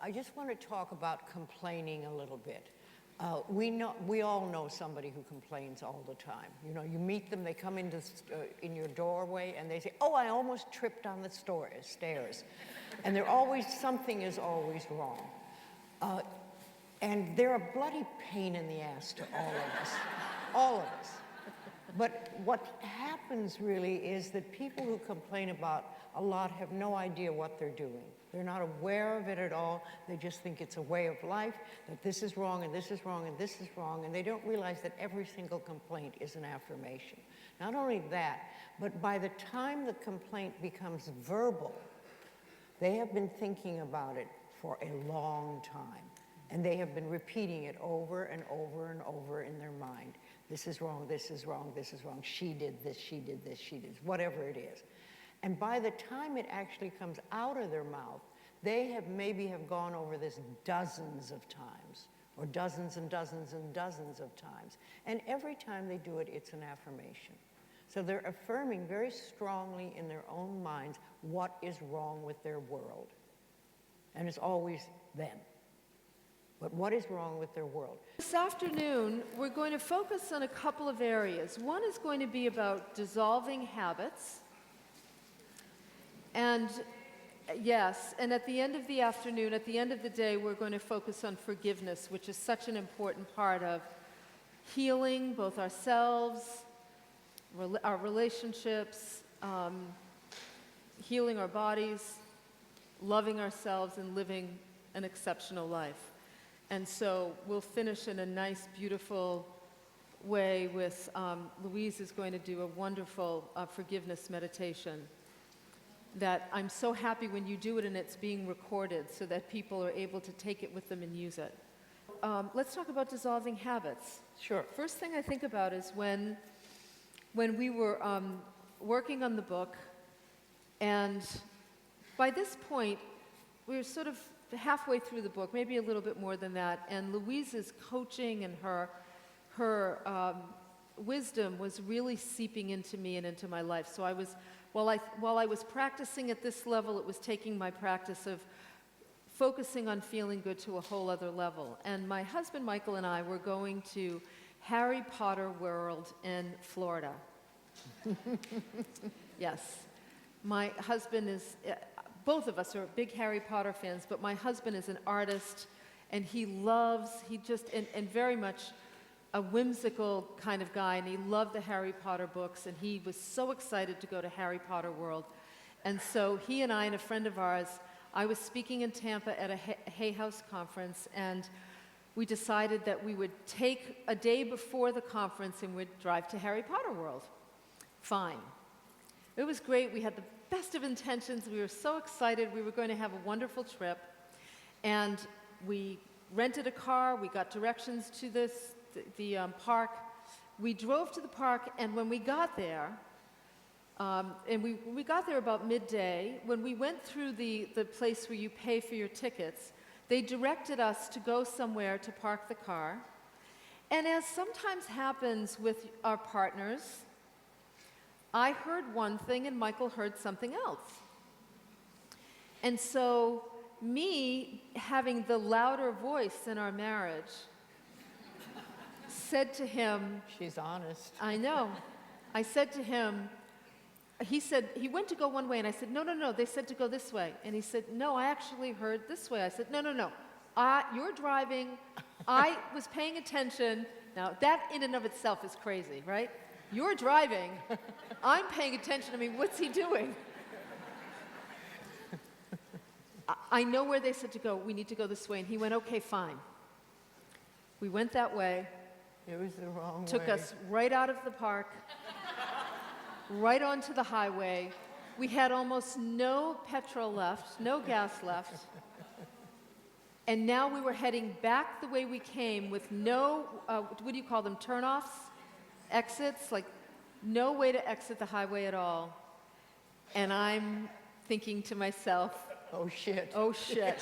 I just want to talk about complaining a little bit. We all know somebody who complains all the time. You know, you meet them, they come into in your doorway, and they say, "Oh, I almost tripped on the stairs," and something is always wrong, and they're a bloody pain in the ass to all of us. But what happens really is that people who complain about a lot have no idea what they're doing. They're not aware of it at all. They just think it's a way of life, that this is wrong and this is wrong and this is wrong, and they don't realize that every single complaint is an affirmation. Not only that, but by the time the complaint becomes verbal, they have been thinking about it for a long time, and they have been repeating it over and over and over in their mind. This is wrong, this is wrong, this is wrong, she did this, she did this, she did, whatever it is. And by the time it actually comes out of their mouth, they have maybe gone over this dozens of times, or dozens and dozens and dozens of times. And every time they do it, it's an affirmation. So they're affirming very strongly in their own minds what is wrong with their world. And it's always them. But what is wrong with their world? This afternoon, we're going to focus on a couple of areas. One is going to be about dissolving habits. And yes, and at the end of the afternoon, at the end of the day, we're going to focus on forgiveness, which is such an important part of healing both ourselves, our relationships, healing our bodies, loving ourselves, and living an exceptional life. And so we'll finish in a nice, beautiful way with Louise is going to do a wonderful forgiveness meditation that I'm so happy when you do it and it's being recorded so that people are able to take it with them and use it. Let's talk about dissolving habits. Sure. First thing I think about is when we were working on the book, and by this point, we were sort of halfway through the book, maybe a little bit more than that, and Louise's coaching and her wisdom was really seeping into me and into my life. So while I was practicing at this level, it was taking my practice of focusing on feeling good to a whole other level. And my husband Michael and I were going to Harry Potter World in Florida. Yes. My husband is, both of us are big Harry Potter fans, but my husband is an artist, and and very much a whimsical kind of guy, and he loved the Harry Potter books, and he was so excited to go to Harry Potter World. And so he and I and a friend of ours, I was speaking in Tampa at a Hay House conference, and we decided that we would take a day before the conference and we'd drive to Harry Potter World. Fine. It was great. We had the best of intentions. We were so excited. We were going to have a wonderful trip. And we rented a car. We got directions to the park. We drove to the park, and when we got there, we got there about midday. When we went through the place where you pay for your tickets, they directed us to go somewhere to park the car. And as sometimes happens with our partners, I heard one thing and Michael heard something else. And so me, having the louder voice in our marriage, said to him... She's honest. I know. I said to him, he went to go one way, and I said, no, they said to go this way. And he said, no, I actually heard this way. I said, no, you're driving. I was paying attention. Now, that in and of itself is crazy, right? You're driving. I'm paying attention. I mean, what's he doing? I know where they said to go. We need to go this way. And he went, okay, fine. We went that way. It was the wrong way. Took us right out of the park, right onto the highway. We had almost no petrol left, no gas left. And now we were heading back the way we came with no, what do you call them, turnoffs? Exits, like no way to exit the highway at all. And I'm thinking to myself, oh shit. Oh shit.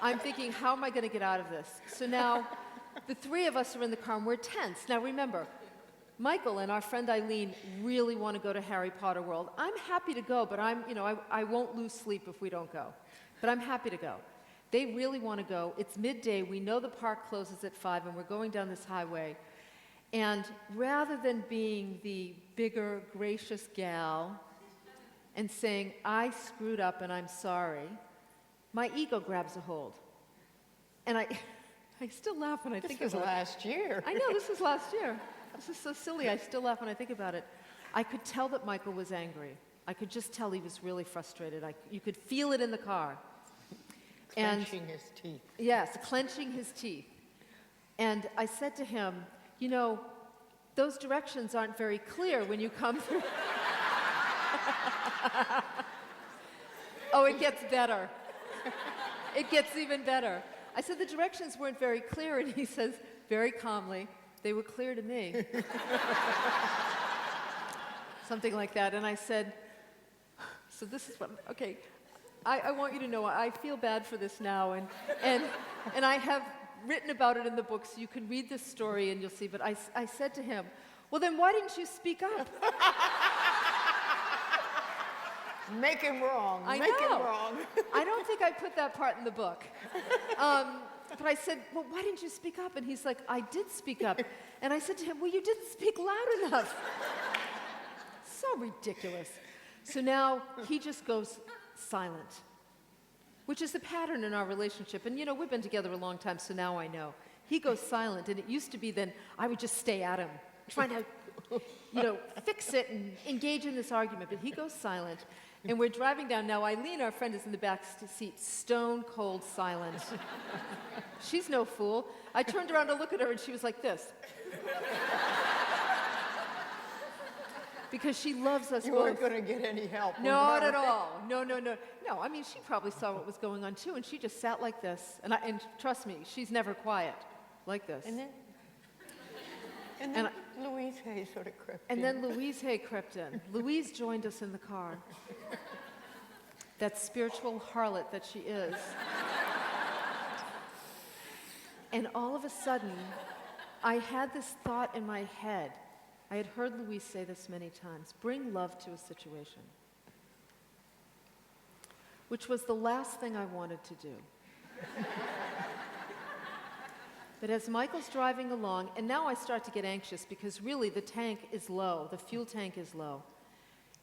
I'm thinking, how am I going to get out of this? So now the three of us are in the car and we're tense. Now remember, Michael and our friend Eileen really want to go to Harry Potter World. I'm happy to go, but I won't lose sleep if we don't go. But I'm happy to go. They really want to go. It's midday. We know the park closes at 5, and we're going down this highway. And rather than being the bigger, gracious gal and saying, I screwed up and I'm sorry, my ego grabs a hold. And I still laugh when I think about it. This was last year. I know, this was last year. This is so silly. I still laugh when I think about it. I could tell that Michael was angry. I could just tell he was really frustrated. You could feel it in the car. Clenching his teeth. Yes, clenching his teeth. And I said to him, you know, those directions aren't very clear when you come through. Oh, it gets better. It gets even better. I said the directions weren't very clear, and he says very calmly, they were clear to me. Something like that. And I said, so this is what, okay, I want you to know I feel bad for this now, and I have written about it in the book, so you can read this story and you'll see. But I said to him, well, then why didn't you speak up? Make him wrong. I Make know. him wrong. I don't think I put that part in the book. But I said, well, why didn't you speak up? And he's like, I did speak up. And I said to him, well, you didn't speak loud enough. So ridiculous. So now he just goes silent, which is the pattern in our relationship. And, you know, we've been together a long time, so now I know. He goes silent, and it used to be then I would just stay at him, trying to, you know, fix it and engage in this argument. But he goes silent, and we're driving down. Now, Eileen, our friend, is in the back seat, stone cold silent. She's no fool. I turned around to look at her, and she was like this. Because she loves us You both. weren't going to get any help. Not at all. No. No, I mean, she probably saw what was going on, too, and she just sat like this. And trust me, she's never quiet, like this. And then Louise Hay sort of crept in. And then Louise Hay crept in. Louise joined us in the car. That spiritual harlot that she is. And all of a sudden, I had this thought in my head. I had heard Louise say this many times, bring love to a situation, which was the last thing I wanted to do. But as Michael's driving along, and now I start to get anxious because really the tank is low, the fuel tank is low,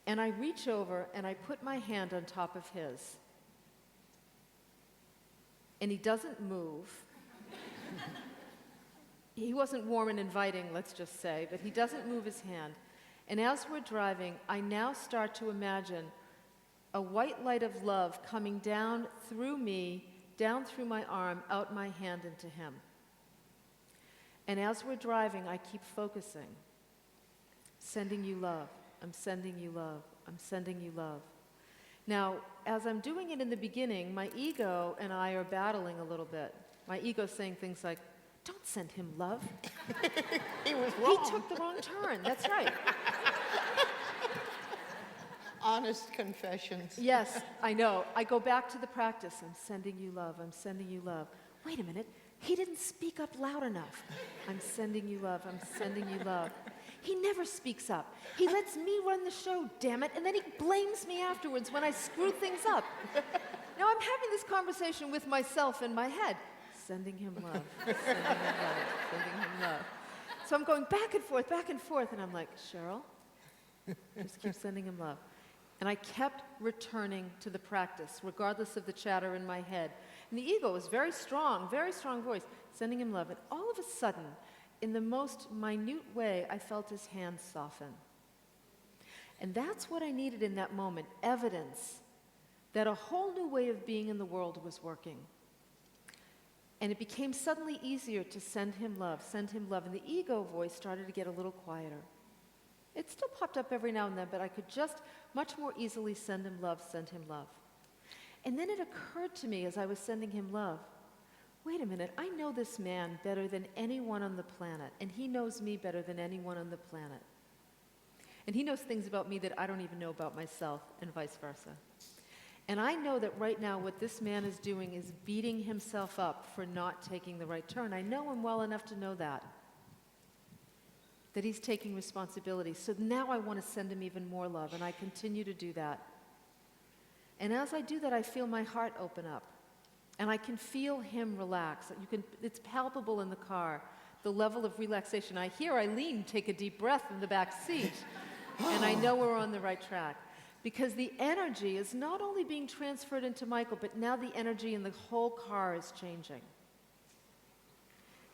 and I reach over and I put my hand on top of his, and he doesn't move. He wasn't warm and inviting, let's just say, but he doesn't move his hand. And as we're driving, I now start to imagine a white light of love coming down through me, down through my arm, out my hand into him. And as we're driving, I keep focusing. Sending you love. I'm sending you love. I'm sending you love. Now, as I'm doing it in the beginning, my ego and I are battling a little bit. My ego's saying things like, don't send him love. He was wrong. He took the wrong turn. That's right. Honest confessions. Yes, I know. I go back to the practice. I'm sending you love. I'm sending you love. Wait a minute. He didn't speak up loud enough. I'm sending you love. I'm sending you love. He never speaks up. He lets me run the show, damn it, and then he blames me afterwards when I screw things up. Now I'm having this conversation with myself in my head. Sending him love, sending him love, sending him love. So I'm going back and forth, and I'm like, Cheryl, just keep sending him love. And I kept returning to the practice, regardless of the chatter in my head. And the ego was very strong voice, sending him love. And all of a sudden, in the most minute way, I felt his hand soften. And that's what I needed in that moment, evidence that a whole new way of being in the world was working. And it became suddenly easier to send him love. And the ego voice started to get a little quieter. It still popped up every now and then, but I could just much more easily send him love. And then it occurred to me as I was sending him love, wait a minute, I know this man better than anyone on the planet, and he knows me better than anyone on the planet. And he knows things about me that I don't even know about myself, and vice versa. And I know that right now what this man is doing is beating himself up for not taking the right turn. I know him well enough to know that. that he's taking responsibility. So now I want to send him even more love, and I continue to do that. And as I do that, I feel my heart open up, and I can feel him relax. It's palpable in the car, the level of relaxation. I hear Eileen take a deep breath in the back seat, and I know we're on the right track. Because the energy is not only being transferred into Michael, but now the energy in the whole car is changing.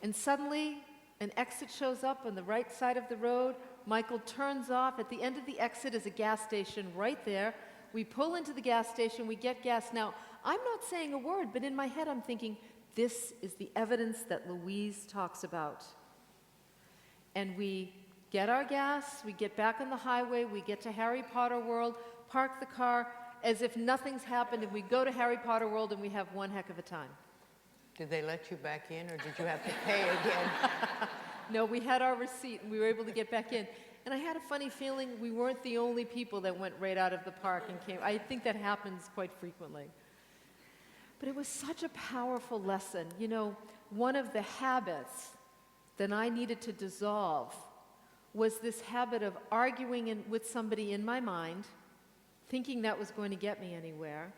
And suddenly, an exit shows up on the right side of the road. Michael turns off. At the end of the exit is a gas station right there. We pull into the gas station, we get gas. Now, I'm not saying a word, but in my head I'm thinking, this is the evidence that Louise talks about. And we get our gas, we get back on the highway, we get to Harry Potter World, park the car as if nothing's happened, and we go to Harry Potter World and we have one heck of a time. Did they let you back in, or did you have to pay again? No, we had our receipt and we were able to get back in. And I had a funny feeling we weren't the only people that went right out of the park and came. I think that happens quite frequently. But it was such a powerful lesson. You know, one of the habits that I needed to dissolve was this habit of arguing with somebody in my mind, thinking that was going to get me anywhere.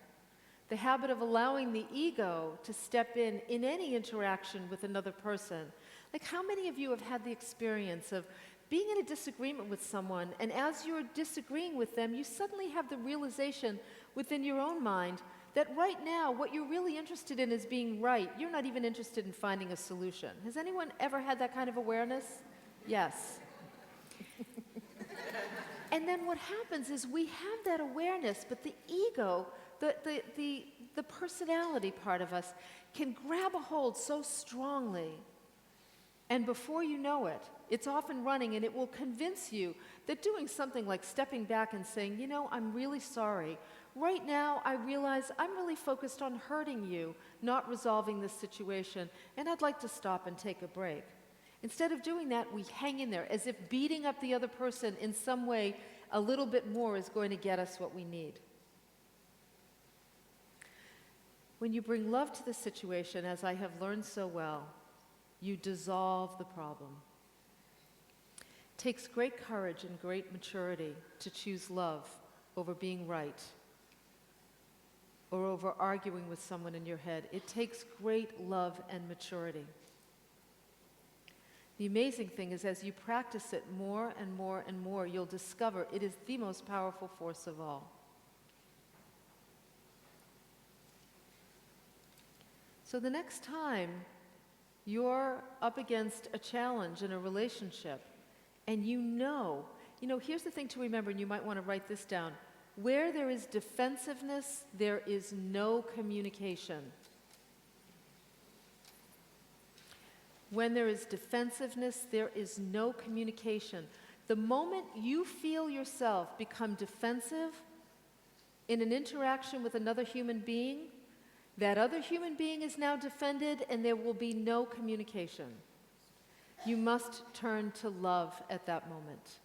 The habit of allowing the ego to step in any interaction with another person. Like, how many of you have had the experience of being in a disagreement with someone, and as you're disagreeing with them, you suddenly have the realization within your own mind that right now what you're really interested in is being right. You're not even interested in finding a solution. Has anyone ever had that kind of awareness? Yes. And then what happens is we have that awareness, but the ego, the personality part of us, can grab a hold so strongly, and before you know it, it's off and running, and it will convince you that doing something like stepping back and saying, you know, I'm really sorry. Right now, I realize I'm really focused on hurting you, not resolving this situation, and I'd like to stop and take a break. Instead of doing that, we hang in there as if beating up the other person in some way a little bit more is going to get us what we need. When you bring love to the situation, as I have learned so well, you dissolve the problem. It takes great courage and great maturity to choose love over being right or over arguing with someone in your head. It takes great love and maturity. The amazing thing is, as you practice it more and more and more, you'll discover it is the most powerful force of all. So the next time you're up against a challenge in a relationship, and you know, here's the thing to remember, and you might want to write this down. Where there is defensiveness, there is no communication. When there is defensiveness, there is no communication. The moment you feel yourself become defensive in an interaction with another human being, that other human being is now defended, and there will be no communication. You must turn to love at that moment.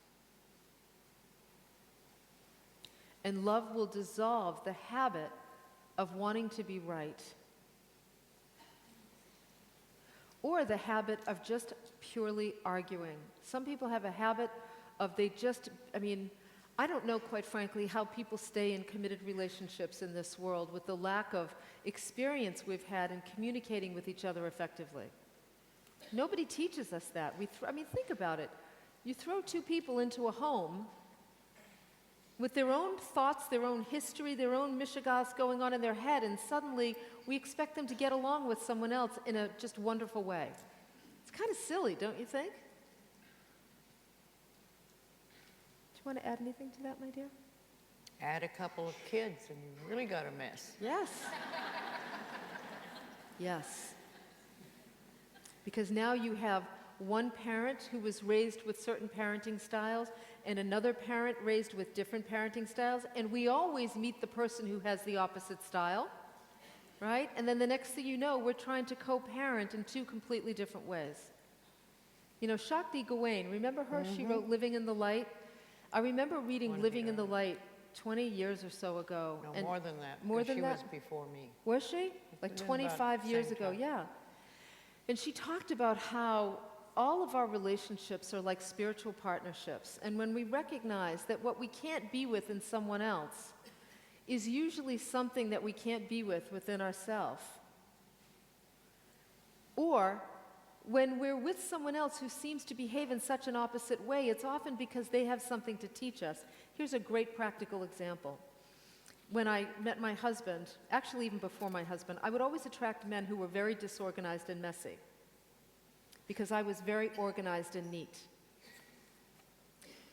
And love will dissolve the habit of wanting to be right, or the habit of just purely arguing. Some people have a habit of I don't know, quite frankly, how people stay in committed relationships in this world with the lack of experience we've had in communicating with each other effectively. Nobody teaches us that. Think about it. You throw two people into a home with their own thoughts, their own history, their own mishigas going on in their head, and suddenly we expect them to get along with someone else in a just wonderful way. It's kind of silly, don't you think? Do you want to add anything to that, my dear? Add a couple of kids, and you really got a mess. Yes. Yes. Because now you have one parent who was raised with certain parenting styles and another parent raised with different parenting styles, and we always meet the person who has the opposite style, right? And then the next thing you know, we're trying to co-parent in two completely different ways. Shakti Gawain, remember her? Mm-hmm. She wrote Living in the Light. I remember reading Living in the Light 20 years or so ago. No, more than that. More than that? She was before me. Was she? Like 25 years ago, yeah. And she talked about how all of our relationships are like spiritual partnerships. And when we recognize that what we can't be with in someone else is usually something that we can't be with within ourselves, or when we're with someone else who seems to behave in such an opposite way, it's often because they have something to teach us. Here's a great practical example. When I met my husband, actually even before my husband, I would always attract men who were very disorganized and messy, because I was very organized and neat.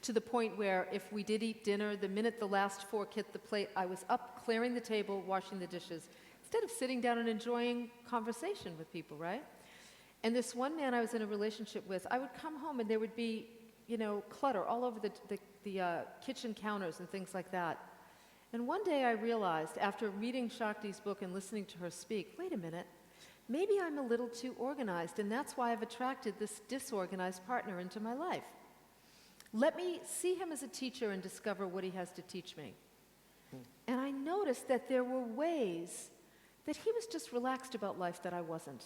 To the point where if we did eat dinner, the minute the last fork hit the plate, I was up clearing the table, washing the dishes, instead of sitting down and enjoying conversation with people, right? And this one man I was in a relationship with, I would come home and there would be, clutter all over the kitchen counters and things like that. And one day I realized, after reading Shakti's book and listening to her speak, wait a minute, maybe I'm a little too organized, and that's why I've attracted this disorganized partner into my life. Let me see him as a teacher and discover what he has to teach me. And I noticed that there were ways that he was just relaxed about life that I wasn't.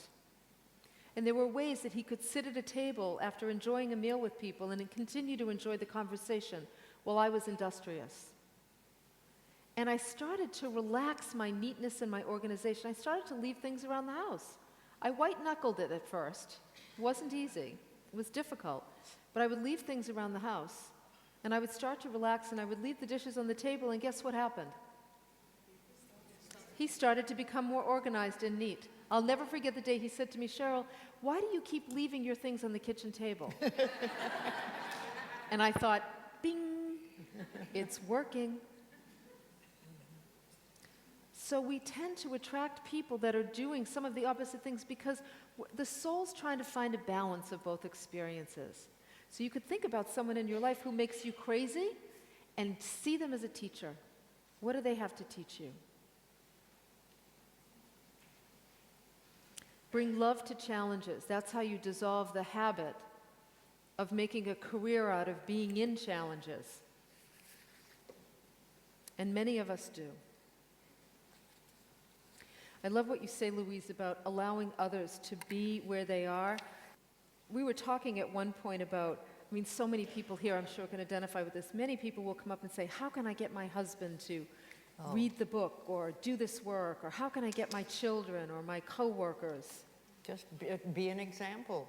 And there were ways that he could sit at a table after enjoying a meal with people and continue to enjoy the conversation while I was industrious. And I started to relax my neatness and my organization. I started to leave things around the house. I white-knuckled it at first. It wasn't easy. It was difficult. But I would leave things around the house. And I would start to relax, and I would leave the dishes on the table, and guess what happened? He started to become more organized and neat. I'll never forget the day he said to me, Cheryl, why do you keep leaving your things on the kitchen table? And I thought, bing, it's working. So we tend to attract people that are doing some of the opposite things because the soul's trying to find a balance of both experiences. So you could think about someone in your life who makes you crazy and see them as a teacher. What do they have to teach you? Bring love to challenges. That's how you dissolve the habit of making a career out of being in challenges. And many of us do. I love what you say, Louise, about allowing others to be where they are. We were talking at one point about, so many people here, I'm sure, can identify with this. Many people will come up and say, how can I get my husband to read the book or do this work? Or how can I get my children or my coworkers? Just be an example.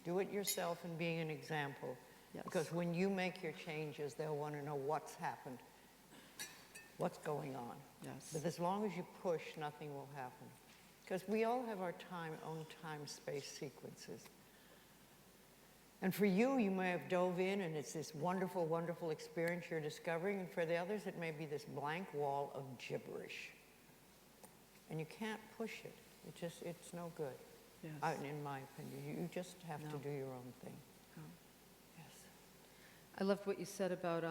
Do it yourself and being an example. Yes. Because when you make your changes, they'll want to know what's happened, what's going on. Yes. But as long as you push, nothing will happen. Because we all have our own time-space sequences. And for you, you may have dove in and it's this wonderful, wonderful experience you're discovering. And for the others, it may be this blank wall of gibberish. And you can't push it. It's no good. Yes. In my opinion. You just have to do your own thing. No. Yes. I loved what you said about,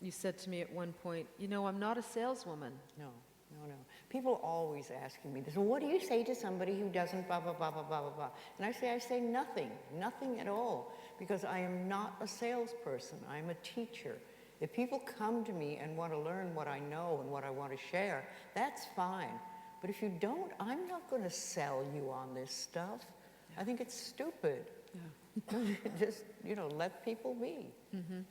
you said to me at one point, I'm not a saleswoman. No. People always asking me this, well, what do you say to somebody who doesn't blah, blah, blah, blah, blah, blah? And I say nothing at all, because I am not a salesperson. I'm a teacher. If people come to me and want to learn what I know and what I want to share, that's fine. But if you don't, I'm not going to sell you on this stuff. Yeah. I think it's stupid. Yeah. Just, let people be. Mm-hmm.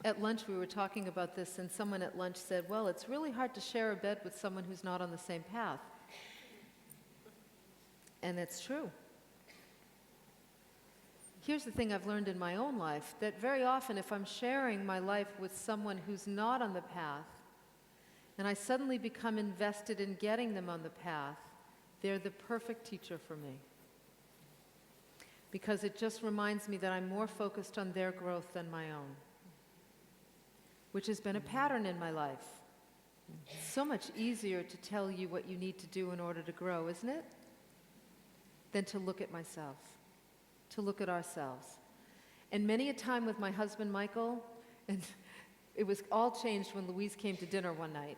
At lunch, we were talking about this, and someone at lunch said, well, it's really hard to share a bed with someone who's not on the same path. And it's true. Here's the thing I've learned in my own life, that very often if I'm sharing my life with someone who's not on the path, and I suddenly become invested in getting them on the path, they're the perfect teacher for me. Because it just reminds me that I'm more focused on their growth than my own, which has been a pattern in my life. It's so much easier to tell you what you need to do in order to grow, isn't it? Than to look at myself, to look at ourselves. And many a time with my husband, Michael, and it was all changed when Louise came to dinner one night.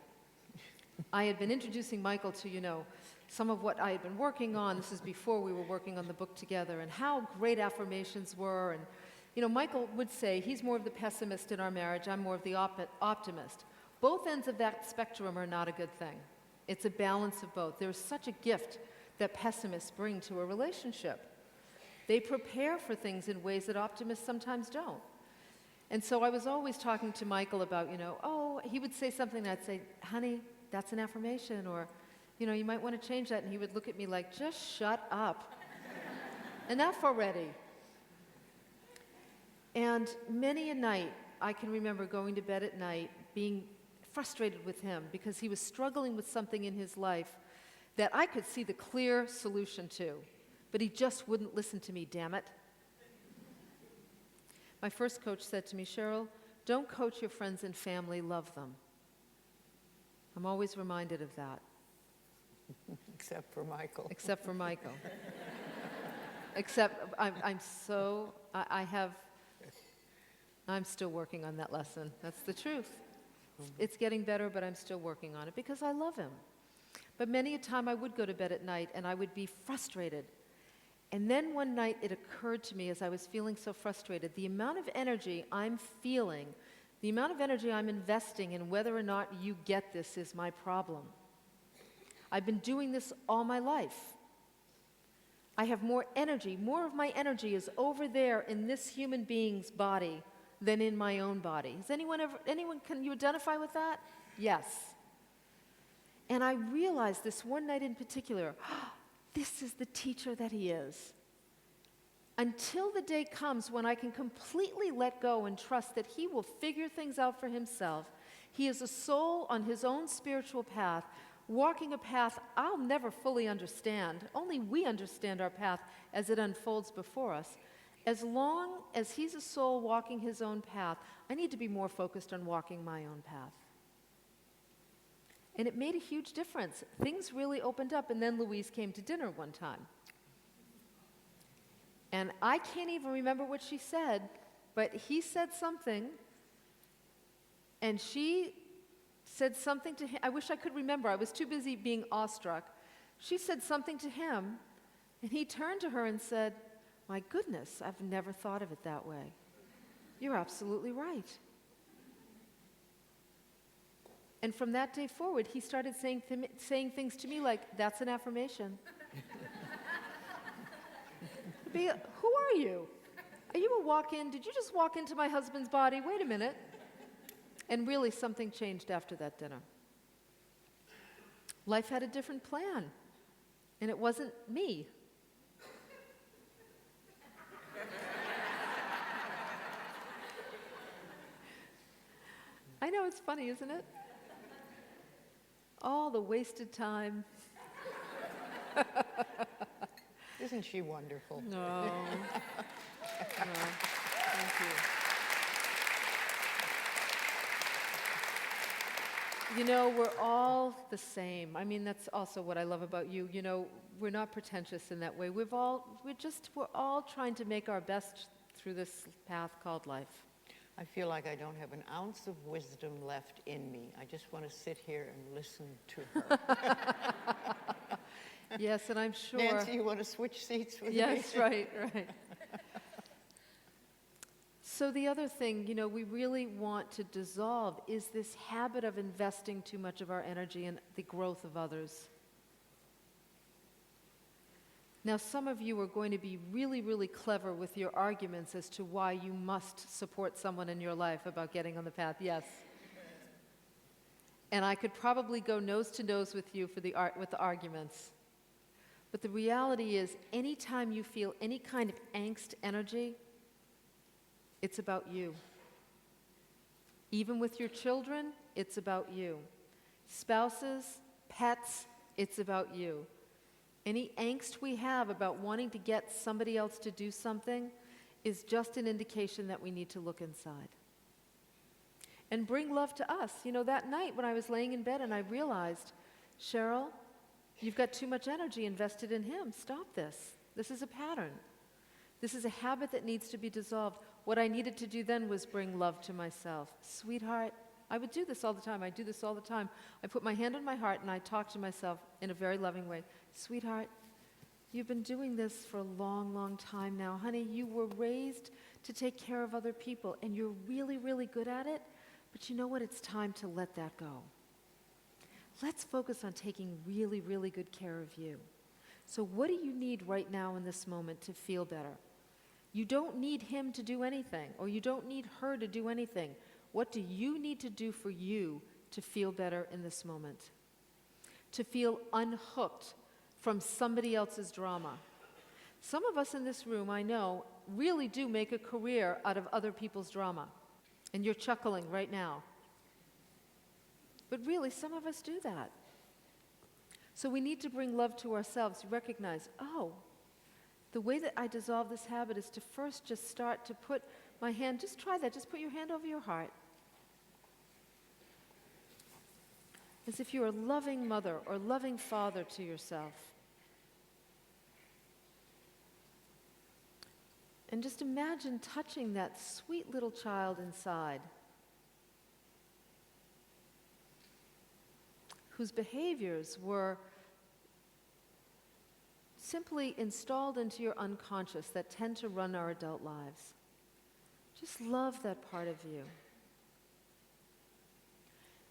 I had been introducing Michael to, some of what I had been working on. This is before we were working on the book together, and how great affirmations were. And, Michael would say he's more of the pessimist in our marriage, I'm more of the optimist. Both ends of that spectrum are not a good thing. It's a balance of both. There's such a gift that pessimists bring to a relationship. They prepare for things in ways that optimists sometimes don't. And so I was always talking to Michael about, oh, he would say something, and I'd say, honey, that's an affirmation, or, you might want to change that. And he would look at me like, just shut up. Enough already. And many a night, I can remember going to bed at night, being frustrated with him because he was struggling with something in his life that I could see the clear solution to, but he just wouldn't listen to me, damn it. My first coach said to me, Cheryl, don't coach your friends and family, love them. I'm always reminded of that. Except for Michael. Except for Michael. I'm still working on that lesson. That's the truth. It's getting better, but I'm still working on it because I love him. But many a time I would go to bed at night and I would be frustrated. And then one night it occurred to me as I was feeling so frustrated, the amount of energy I'm feeling, the amount of energy I'm investing in whether or not you get this is my problem. I've been doing this all my life. I have more energy. More of my energy is over there in this human being's body than in my own body. Can you identify with that? Yes. And I realized this one night in particular, this is the teacher that he is. Until the day comes when I can completely let go and trust that he will figure things out for himself. He is a soul on his own spiritual path, walking a path I'll never fully understand. Only we understand our path as it unfolds before us. As long as he's a soul walking his own path, I need to be more focused on walking my own path. And it made a huge difference. Things really opened up, and then Louise came to dinner one time. And I can't even remember what she said, but he said something, and she said something to him. I wish I could remember. I was too busy being awestruck. She said something to him, and he turned to her and said, my goodness, I've never thought of it that way. You're absolutely right. And from that day forward, he started saying things to me like, that's an affirmation. Who are you? Are you a walk-in? Did you just walk into my husband's body? Wait a minute. And really, something changed after that dinner. Life had a different plan, and it wasn't me. I know, it's funny, isn't it? All the wasted time. Isn't she wonderful? No. No. Thank you. We're all the same. I mean, that's also what I love about you. We're not pretentious in that way. We're all trying to make our best through this path called life. I feel like I don't have an ounce of wisdom left in me. I just want to sit here and listen to her. Yes, and I'm sure. Nancy, you want to switch seats with me? Yes, right. So the other thing, we really want to dissolve is this habit of investing too much of our energy in the growth of others. Now, some of you are going to be really, really clever with your arguments as to why you must support someone in your life about getting on the path. Yes. And I could probably go nose to nose with you with the arguments. But the reality is, anytime you feel any kind of angst energy, it's about you. Even with your children, it's about you. Spouses, pets, it's about you. Any angst we have about wanting to get somebody else to do something is just an indication that we need to look inside. And bring love to us. That night when I was laying in bed and I realized, Cheryl, you've got too much energy invested in him. Stop this. This is a pattern. This is a habit that needs to be dissolved. What I needed to do then was bring love to myself. Sweetheart, I would do this all the time. I do this all the time. I put my hand on my heart and I talk to myself in a very loving way. Sweetheart, you've been doing this for a long, long time now. Honey, you were raised to take care of other people and you're really, really good at it. But you know what? It's time to let that go. Let's focus on taking really, really good care of you. So what do you need right now in this moment to feel better? You don't need him to do anything, or you don't need her to do anything. What do you need to do for you to feel better in this moment? To feel unhooked from somebody else's drama. Some of us in this room, I know, really do make a career out of other people's drama. And you're chuckling right now. But really, some of us do that. So we need to bring love to ourselves, recognize, oh, the way that I dissolve this habit is to first just start to put my hand, just try that, just put your hand over your heart. As if you're a loving mother or loving father to yourself. And just imagine touching that sweet little child inside, whose behaviors were simply installed into your unconscious that tend to run our adult lives. Just love that part of you.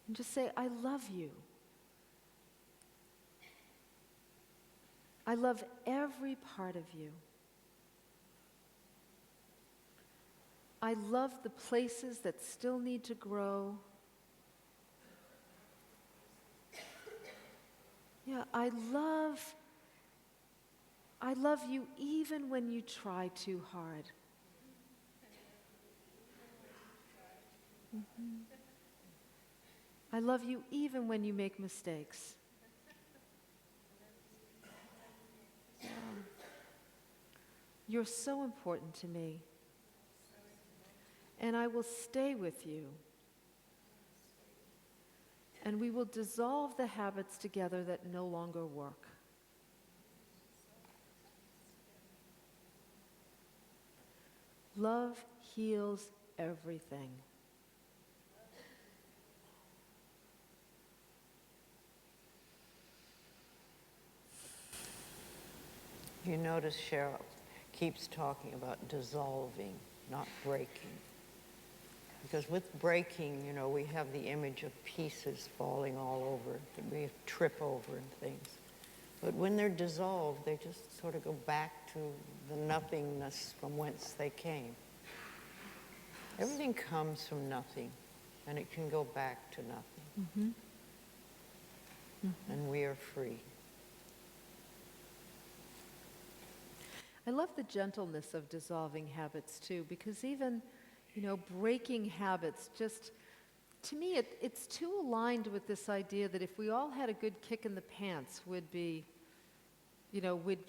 And just say, I love you. I love every part of you. I love the places that still need to grow. Yeah, I love you even when you try too hard. Mm-hmm. I love you even when you make mistakes. Yeah. You're so important to me. And I will stay with you. And we will dissolve the habits together that no longer work. Love heals everything. You notice Cheryl keeps talking about dissolving, not breaking. Because with breaking, you know, we have the image of pieces falling all over, that we trip over and things. But when they're dissolved, they just sort of go back to the nothingness from whence they came. Everything comes from nothing, and it can go back to nothing. Mm-hmm. Mm-hmm. And we are free. I love the gentleness of dissolving habits too, because even, you know, breaking habits, just, to me, it's too aligned with this idea that if we all had a good kick in the pants, we'd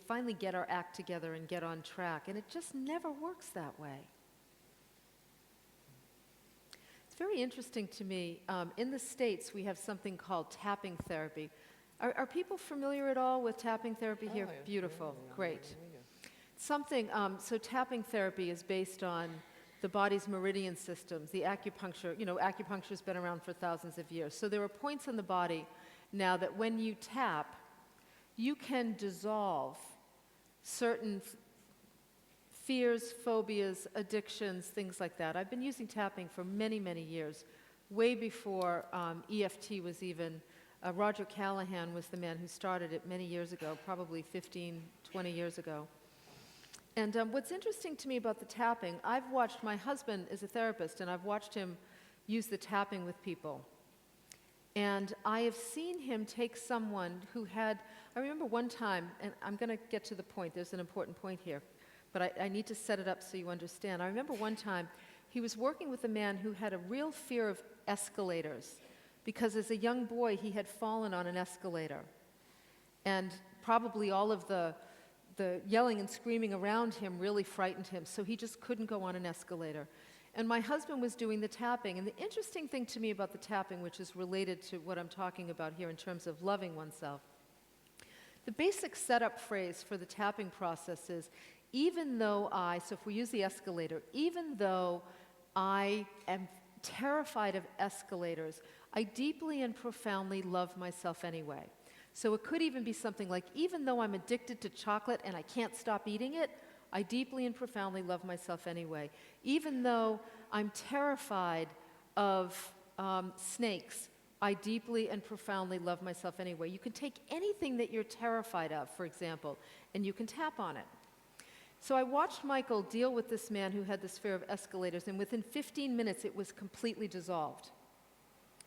finally get our act together and get on track, and it just never works that way. It's very interesting to me. In the States, we have something called tapping therapy. Are people familiar at all with tapping therapy here? Oh, yeah. Beautiful, Yeah, great. yeah. So tapping therapy is based on the body's meridian systems, the acupuncture. You know, acupuncture's been around for thousands of years. So there are points in the body now that when you tap, you can dissolve certain fears, phobias, addictions, things like that. I've been using tapping for many, many years, way before EFT was even. Roger Callahan was the man who started it many years ago, probably 15, 20 years ago. And what's interesting to me about the tapping, my husband is a therapist, and I've watched him use the tapping with people. And I have seen him take someone who I remember one time, and I'm going to get to the point, there's an important point here, but I need to set it up so you understand. I remember one time, he was working with a man who had a real fear of escalators, because as a young boy, he had fallen on an escalator. And probably all of the yelling and screaming around him really frightened him, so he just couldn't go on an escalator. And my husband was doing the tapping, and the interesting thing to me about the tapping, which is related to what I'm talking about here in terms of loving oneself, the basic setup phrase for the tapping process is, so if we use the escalator, even though I am terrified of escalators, I deeply and profoundly love myself anyway. So it could even be something like, even though I'm addicted to chocolate and I can't stop eating it, I deeply and profoundly love myself anyway. Even though I'm terrified of snakes I deeply and profoundly love myself anyway. You can take anything that you're terrified of, for example, and you can tap on it. So I watched Michael deal with this man who had this fear of escalators, and within 15 minutes, it was completely dissolved.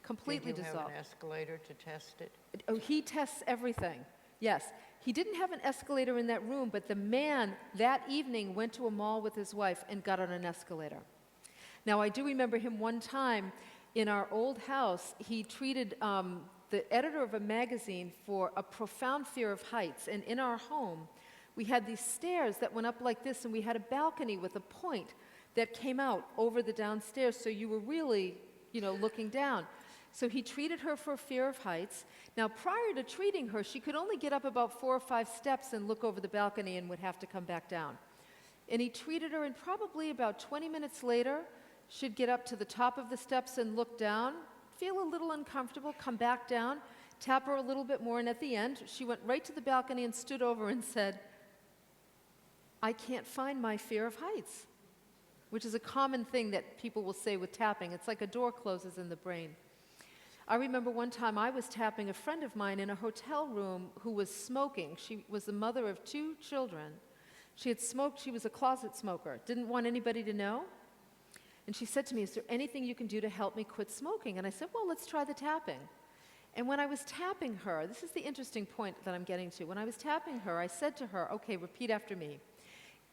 Completely Did you dissolved. have an escalator to test it? Oh, he tests everything. Yes. He didn't have an escalator in that room, but the man that evening went to a mall with his wife and got on an escalator. Now, I do remember him one time in our old house, he treated the editor of a magazine for a profound fear of heights. And in our home, we had these stairs that went up like this, and we had a balcony with a point that came out over the downstairs, so you were really, looking down. So he treated her for fear of heights. Now, prior to treating her, she could only get up about 4 or 5 steps and look over the balcony and would have to come back down. And he treated her, and probably about 20 minutes later, she'd get up to the top of the steps and look down, feel a little uncomfortable, come back down, tap her a little bit more, and at the end, she went right to the balcony and stood over and said, "I can't find my fear of heights," which is a common thing that people will say with tapping. It's like a door closes in the brain. I remember one time I was tapping a friend of mine in a hotel room who was smoking. She was the mother of 2 children. She had smoked, she was a closet smoker, didn't want anybody to know. And she said to me, "Is there anything you can do to help me quit smoking?" And I said, "Well, let's try the tapping." And when I was tapping her, this is the interesting point that I'm getting to. When I was tapping her, I said to her, "Okay, repeat after me.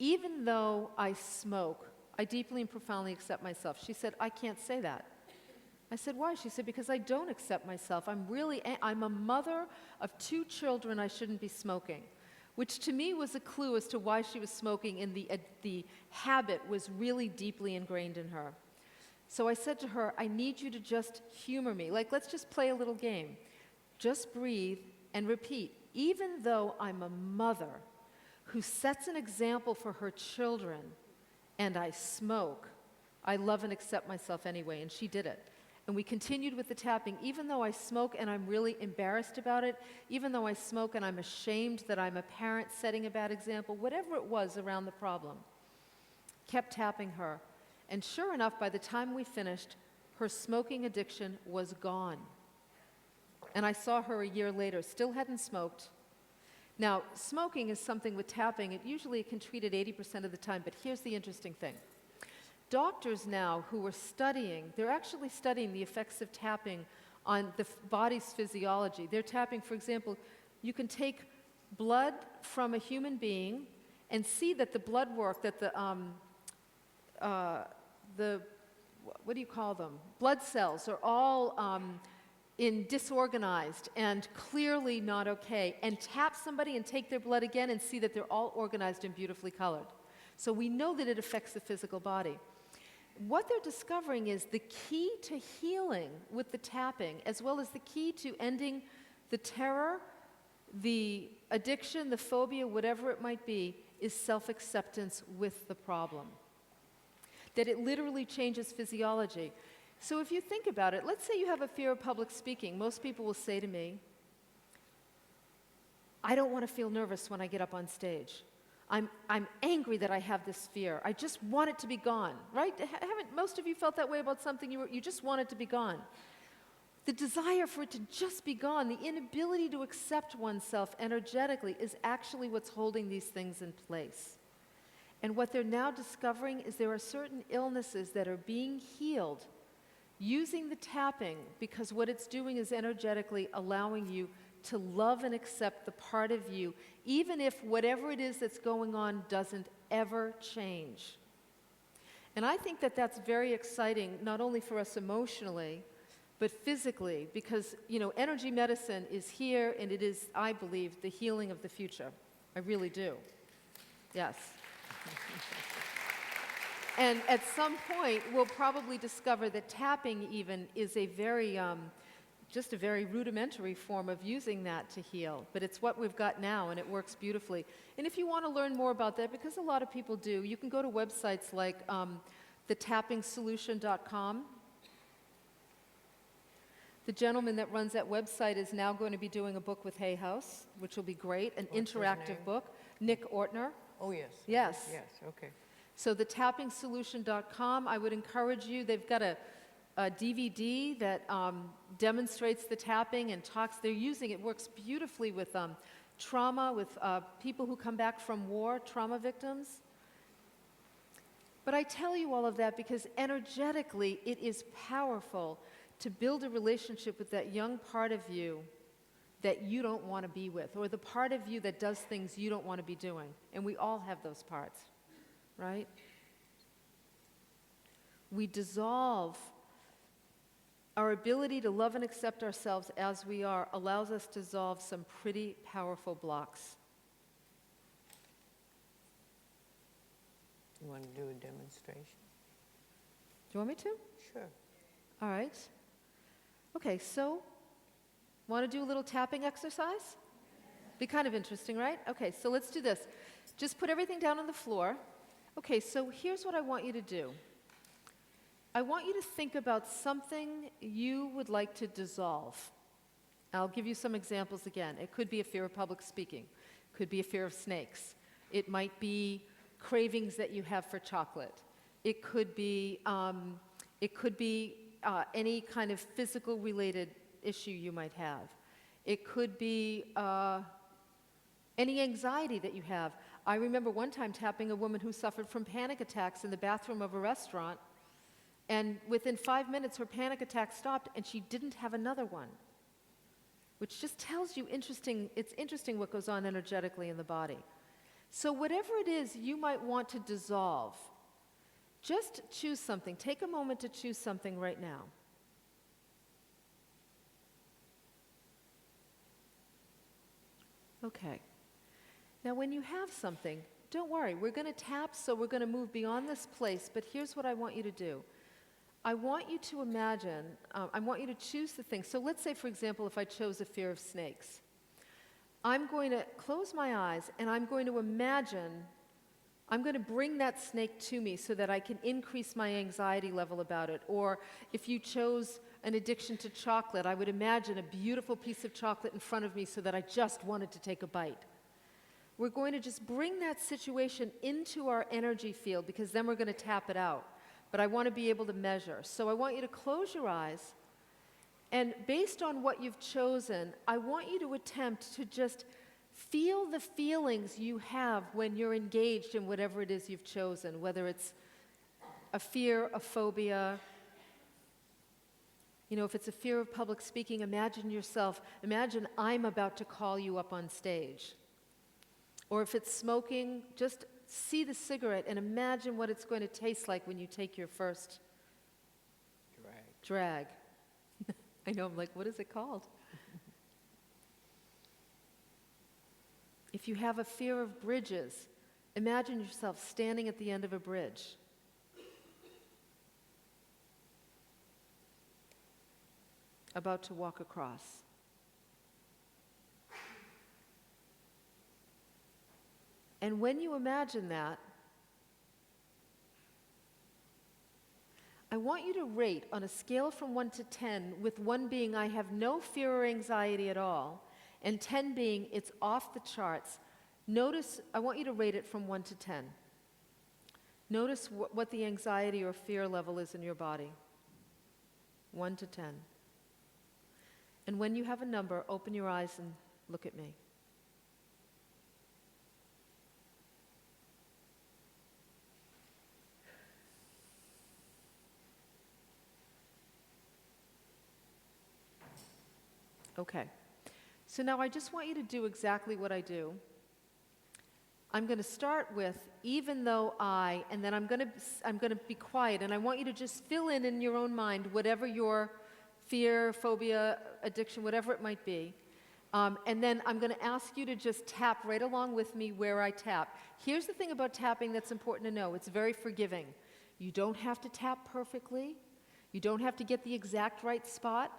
Even though I smoke, I deeply and profoundly accept myself." She said, "I can't say that." I said, "Why?" She said, "Because I don't accept myself. I'm a mother of 2 children. I shouldn't be smoking." Which to me was a clue as to why she was smoking, and the habit was really deeply ingrained in her. So I said to her, "I need you to just humor me. Like, let's just play a little game. Just breathe and repeat. Even though I'm a mother who sets an example for her children and I smoke, I love and accept myself anyway." And she did it. And we continued with the tapping. Even though I smoke and I'm really embarrassed about it, even though I smoke and I'm ashamed that I'm a parent setting a bad example, whatever it was around the problem, kept tapping her. And sure enough, by the time we finished, her smoking addiction was gone. And I saw her a year later, still hadn't smoked. Now, smoking is something with tapping, it can treat it 80% of the time, but here's the interesting thing. Doctors now who are studying, they're actually studying the effects of tapping on the body's physiology. They're tapping, for example, you can take blood from a human being and see that the blood work, that what do you call them? Blood cells are all disorganized and clearly not okay, and tap somebody and take their blood again and see that they're all organized and beautifully colored. So we know that it affects the physical body. What they're discovering is the key to healing with the tapping, as well as the key to ending the terror, the addiction, the phobia, whatever it might be, is self-acceptance with the problem. That it literally changes physiology. So if you think about it, let's say you have a fear of public speaking. Most people will say to me, "I don't want to feel nervous when I get up on stage. I'm angry that I have this fear. I just want it to be gone," right? Haven't most of you felt that way about something you just want it to be gone? The desire for it to just be gone, the inability to accept oneself energetically is actually what's holding these things in place. And what they're now discovering is there are certain illnesses that are being healed using the tapping, because what it's doing is energetically allowing you to love and accept the part of you, even if whatever it is that's going on doesn't ever change. And I think that that's very exciting, not only for us emotionally, but physically, because, energy medicine is here, and it is, I believe, the healing of the future. I really do. Yes. And at some point, we'll probably discover that tapping even is a very, just a very rudimentary form of using that to heal. But it's what we've got now, and it works beautifully. And if you want to learn more about that, because a lot of people do, you can go to websites like thetappingsolution.com. The gentleman that runs that website is now going to be doing a book with Hay House, which will be great, an What's his interactive name? book. Nick Ortner. Oh, yes. Yes. Yes, okay. So thetappingsolution.com, I would encourage you. They've got a a DVD that demonstrates the tapping and talks. They're using it, works beautifully with trauma, with people who come back from war, trauma victims. But I tell you all of that because energetically it is powerful to build a relationship with that young part of you that you don't want to be with, or the part of you that does things you don't want to be doing. And we all have those parts, right? We dissolve our ability to love and accept ourselves as we are, allows us to dissolve some pretty powerful blocks. You want to do a demonstration? Do you want me to? Sure. All right. Okay, so want to do a little tapping exercise? Be kind of interesting, right? Okay, so let's do this. Just put everything down on the floor. Okay, so here's what I want you to do. I want you to think about something you would like to dissolve. I'll give you some examples again. It could be a fear of public speaking. It could be a fear of snakes. It might be cravings that you have for chocolate. It could be any kind of physical related issue you might have. It could be any anxiety that you have. I remember one time tapping a woman who suffered from panic attacks in the bathroom of a restaurant, and within 5 minutes her panic attack stopped and she didn't have another one, which just tells you it's interesting what goes on energetically in the body. So whatever it is you might want to dissolve, just choose something. Take a moment to choose something right now. Okay. Now when you have something, don't worry. We're going to tap, so we're going to move beyond this place, but here's what I want you to do. I want you to imagine, I want you to choose the thing. So let's say, for example, if I chose a fear of snakes. I'm going to close my eyes and I'm going to imagine, I'm going to bring that snake to me so that I can increase my anxiety level about it. Or if you chose an addiction to chocolate, I would imagine a beautiful piece of chocolate in front of me so that I just wanted to take a bite. We're going to just bring that situation into our energy field because then we're going to tap it out. But I want to be able to measure. So I want you to close your eyes. And based on what you've chosen, I want you to attempt to just feel the feelings you have when you're engaged in whatever it is you've chosen, whether it's a fear, a phobia. You know, if it's a fear of public speaking, imagine I'm about to call you up on stage. Or if it's smoking, just see the cigarette and imagine what it's going to taste like when you take your first drag. I know, I'm like, what is it called? If you have a fear of bridges, imagine yourself standing at the end of a bridge. About to walk across. And when you imagine that, I want you to rate on a scale from 1 to 10, with 1 being I have no fear or anxiety at all, and 10 being it's off the charts. Notice, I want you to rate it from 1 to 10. Notice what the anxiety or fear level is in your body. 1 to 10. And when you have a number, open your eyes and look at me. Okay. So now I just want you to do exactly what I do. I'm going to start with, even though and then I'm going to be quiet, and I want you to just fill in your own mind whatever your fear, phobia, addiction, whatever it might be. And then I'm going to ask you to just tap right along with me where I tap. Here's the thing about tapping that's important to know. It's very forgiving. You don't have to tap perfectly. You don't have to get the exact right spot.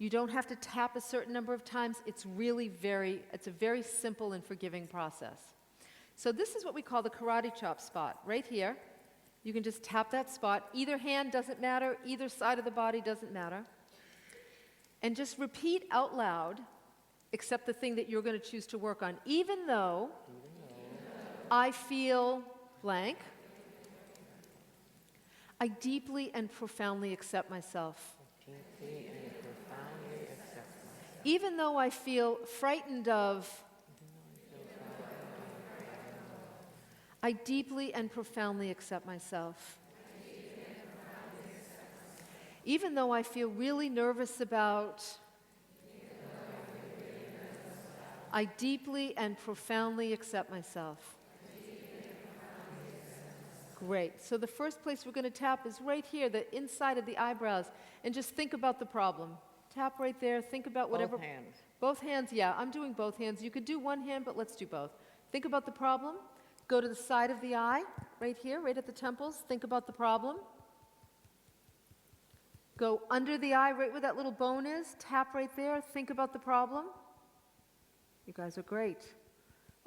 You don't have to tap a certain number of times. It's a very simple and forgiving process. So this is what we call the karate chop spot, right here. You can just tap that spot. Either hand doesn't matter, either side of the body doesn't matter. And just repeat out loud, except the thing that you're going to choose to work on. Even though I feel blank, I deeply and profoundly accept myself. Deeply and profoundly accept myself. Even though I feel frightened of, I deeply and profoundly accept myself. Even though I feel really nervous about, I deeply and profoundly accept myself. Great. So the first place we're going to tap is right here, the inside of the eyebrows, and just think about the problem. Tap right there. Think about whatever. Both hands. Both hands, yeah. I'm doing both hands. You could do one hand, but let's do both. Think about the problem. Go to the side of the eye, right here, right at the temples. Think about the problem. Go under the eye, right where that little bone is. Tap right there. Think about the problem. You guys are great.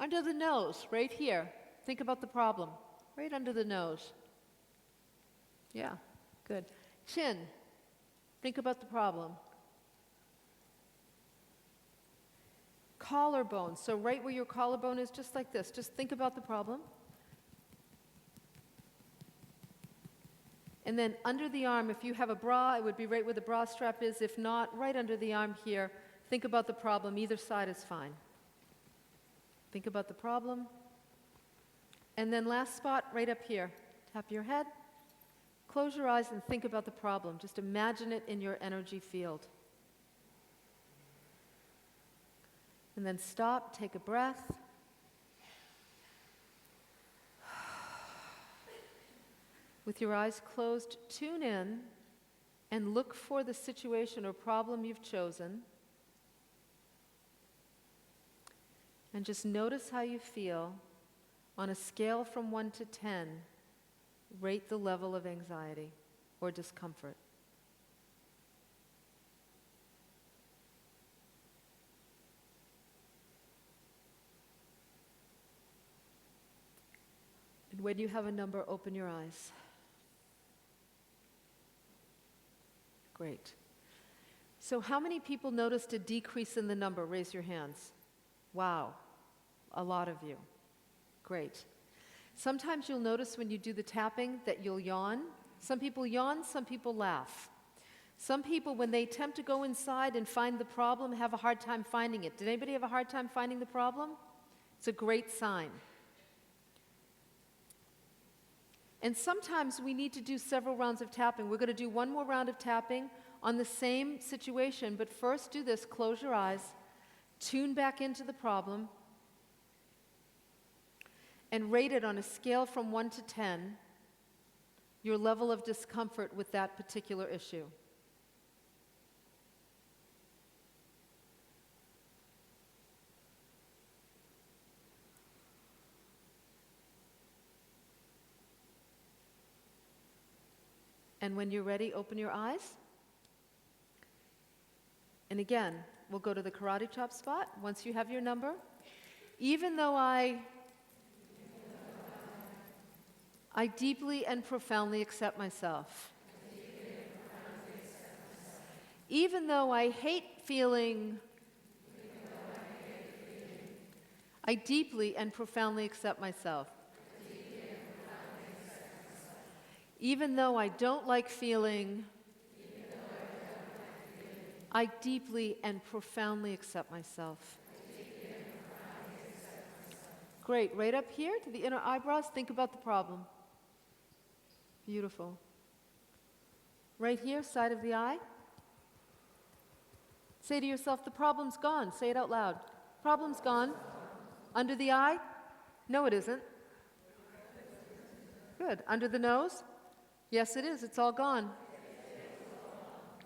Under the nose, right here. Think about the problem. Right under the nose. Yeah, good. Chin. Think about the problem. Collarbone. So right where your collarbone is, just like this. Just think about the problem. And then under the arm, if you have a bra, it would be right where the bra strap is. If not, right under the arm here. Think about the problem. Either side is fine. Think about the problem. And then last spot, right up here. Tap your head. Close your eyes and think about the problem. Just imagine it in your energy field. And then stop, take a breath. With your eyes closed, tune in and look for the situation or problem you've chosen. And just notice how you feel. On a scale from 1 to 10, rate the level of anxiety or discomfort. And when you have a number, open your eyes. Great. So how many people noticed a decrease in the number? Raise your hands. Wow, a lot of you. Great. Sometimes you'll notice when you do the tapping that you'll yawn. Some people yawn, some people laugh. Some people, when they attempt to go inside and find the problem, have a hard time finding it. Did anybody have a hard time finding the problem? It's a great sign. And sometimes we need to do several rounds of tapping. We're going to do one more round of tapping on the same situation, but first do this. Close your eyes. Tune back into the problem. And rate it on a scale from 1 to 10, your level of discomfort with that particular issue. And when you're ready, open your eyes. And again, we'll go to the karate chop spot once you have your number. Even though I deeply and profoundly accept myself. Even though I hate feeling, I deeply and profoundly accept myself. Even though I don't like feeling, I deeply and profoundly accept myself. Great. Right up here to the inner eyebrows, think about the problem. Beautiful. Right here, side of the eye. Say to yourself, the problem's gone. Say it out loud. Problem's gone. Under the eye? No, it isn't. Good. Under the nose? Yes, it is. It's all gone.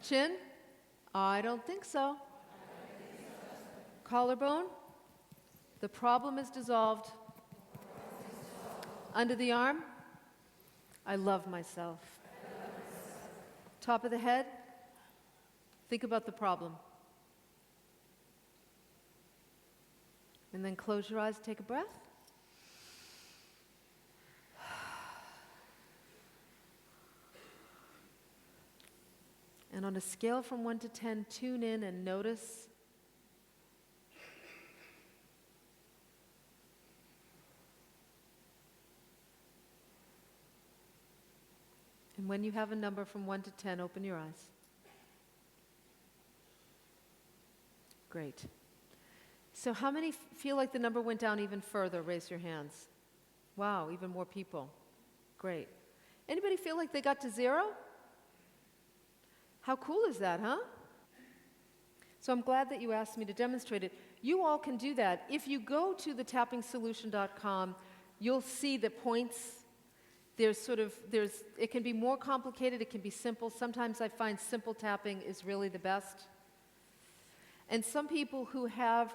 Chin? I don't think so. Collarbone? The problem is dissolved. Under the arm? I love myself. Top of the head? Think about the problem. And then close your eyes, take a breath. And on a scale from 1 to 10, tune in and notice. And And when you have a number from 1 to 10, open your eyes. Great. So how many feel like the number went down even further? Raise your hands. Wow, even more people. Great. Anybody feel like they got to 0? How cool is that, huh? So I'm glad that you asked me to demonstrate it. You all can do that. If you go to thetappingsolution.com, you'll see the points. It can be more complicated, it can be simple. Sometimes I find simple tapping is really the best. And some people who have,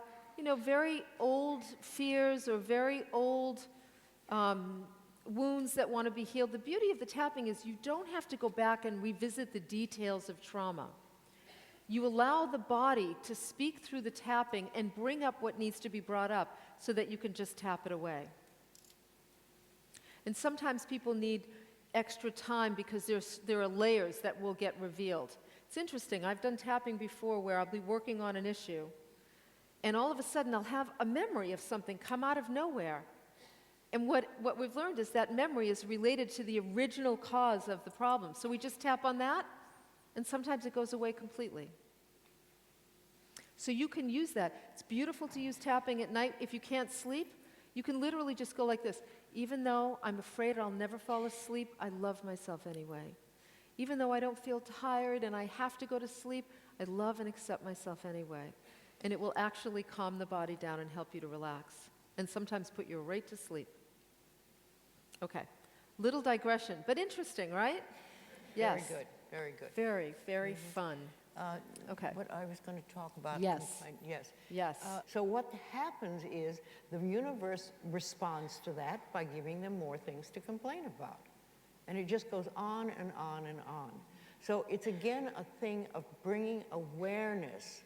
very old fears or very old wounds that want to be healed, the beauty of the tapping is you don't have to go back and revisit the details of trauma. You allow the body to speak through the tapping and bring up what needs to be brought up so that you can just tap it away. And sometimes people need extra time because there are layers that will get revealed. It's interesting. I've done tapping before where I'll be working on an issue, and all of a sudden I'll have a memory of something come out of nowhere. And what we've learned is that memory is related to the original cause of the problem. So we just tap on that, and sometimes it goes away completely. So you can use that. It's beautiful to use tapping at night. If you can't sleep, you can literally just go like this. Even though I'm afraid I'll never fall asleep, I love myself anyway. Even though I don't feel tired and I have to go to sleep, I love and accept myself anyway. And it will actually calm the body down and help you to relax. And sometimes put you right to sleep. Okay. Little digression, but interesting, right? Yes. Very good, very good. Very, very fun. Okay. What I was going to talk about. Yes. Yes. Yes. So what happens is the universe responds to that by giving them more things to complain about. And it just goes on and on and on. So it's again a thing of bringing awareness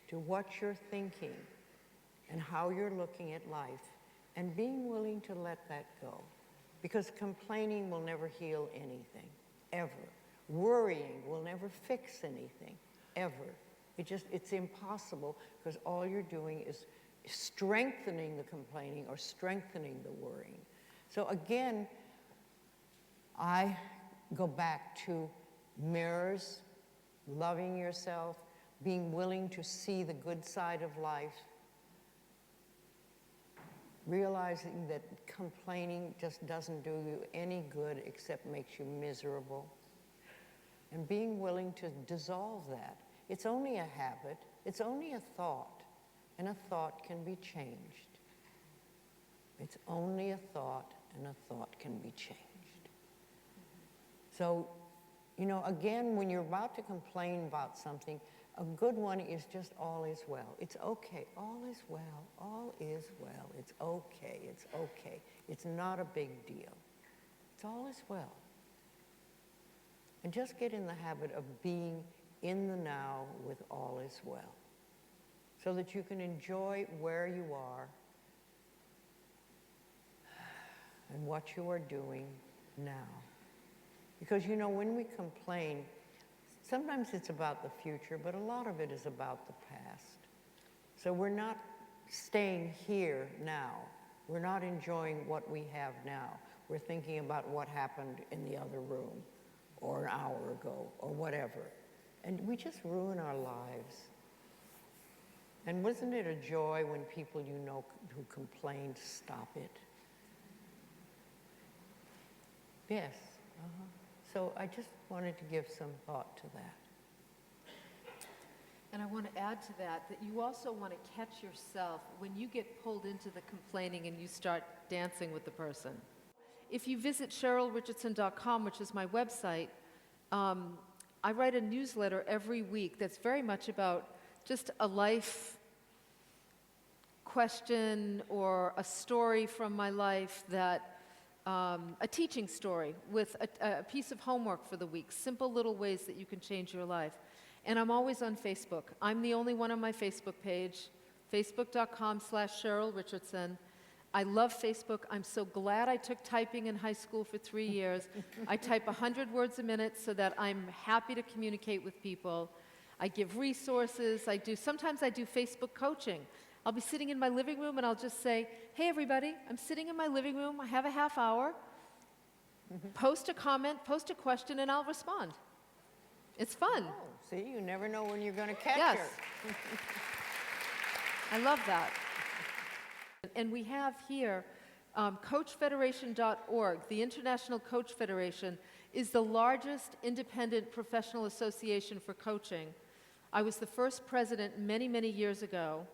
to what you're thinking and how you're looking at life and being willing to let that go. Because complaining will never heal anything, ever. Worrying will never fix anything, ever. It's impossible because all you're doing is strengthening the complaining or strengthening the worrying. So again, I go back to mirrors, loving yourself, being willing to see the good side of life, realizing that complaining just doesn't do you any good except makes you miserable, and being willing to dissolve that. It's only a habit, it's only a thought, and a thought can be changed. It's only a thought, and a thought can be changed. So, again, when you're about to complain about something, a good one is just all is well. It's okay. All is well. All is well. It's okay. It's okay. It's not a big deal. It's all is well. And just get in the habit of being in the now with all is well, so that you can enjoy where you are and what you are doing now. Because, when we complain, sometimes it's about the future, but a lot of it is about the past. So we're not staying here now. We're not enjoying what we have now. We're thinking about what happened in the other room, or an hour ago, or whatever. And we just ruin our lives. And wasn't it a joy when people who complained stop it? Yes. So I just wanted to give some thought to that. And I want to add to that you also want to catch yourself when you get pulled into the complaining and you start dancing with the person. If you visit CherylRichardson.com, which is my website, I write a newsletter every week that's very much about just a life question or a story from my life a teaching story with a piece of homework for the week, simple little ways that you can change your life. And I'm always on Facebook. I'm the only one on my Facebook page, facebook.com/Cheryl Richardson. I love Facebook. I'm so glad I took typing in high school for 3 years. I type 100 words a minute so that I'm happy to communicate with people. I give resources. Sometimes I do Facebook coaching. I'll be sitting in my living room and I'll just say, hey everybody, I'm sitting in my living room, I have a half hour. Post a comment, post a question, and I'll respond. It's fun. Oh, see, you never know when you're going to catch Yes. her. I love that. And we have here coachfederation.org. The International Coach Federation is the largest independent professional association for coaching. I was the first president many, many years ago.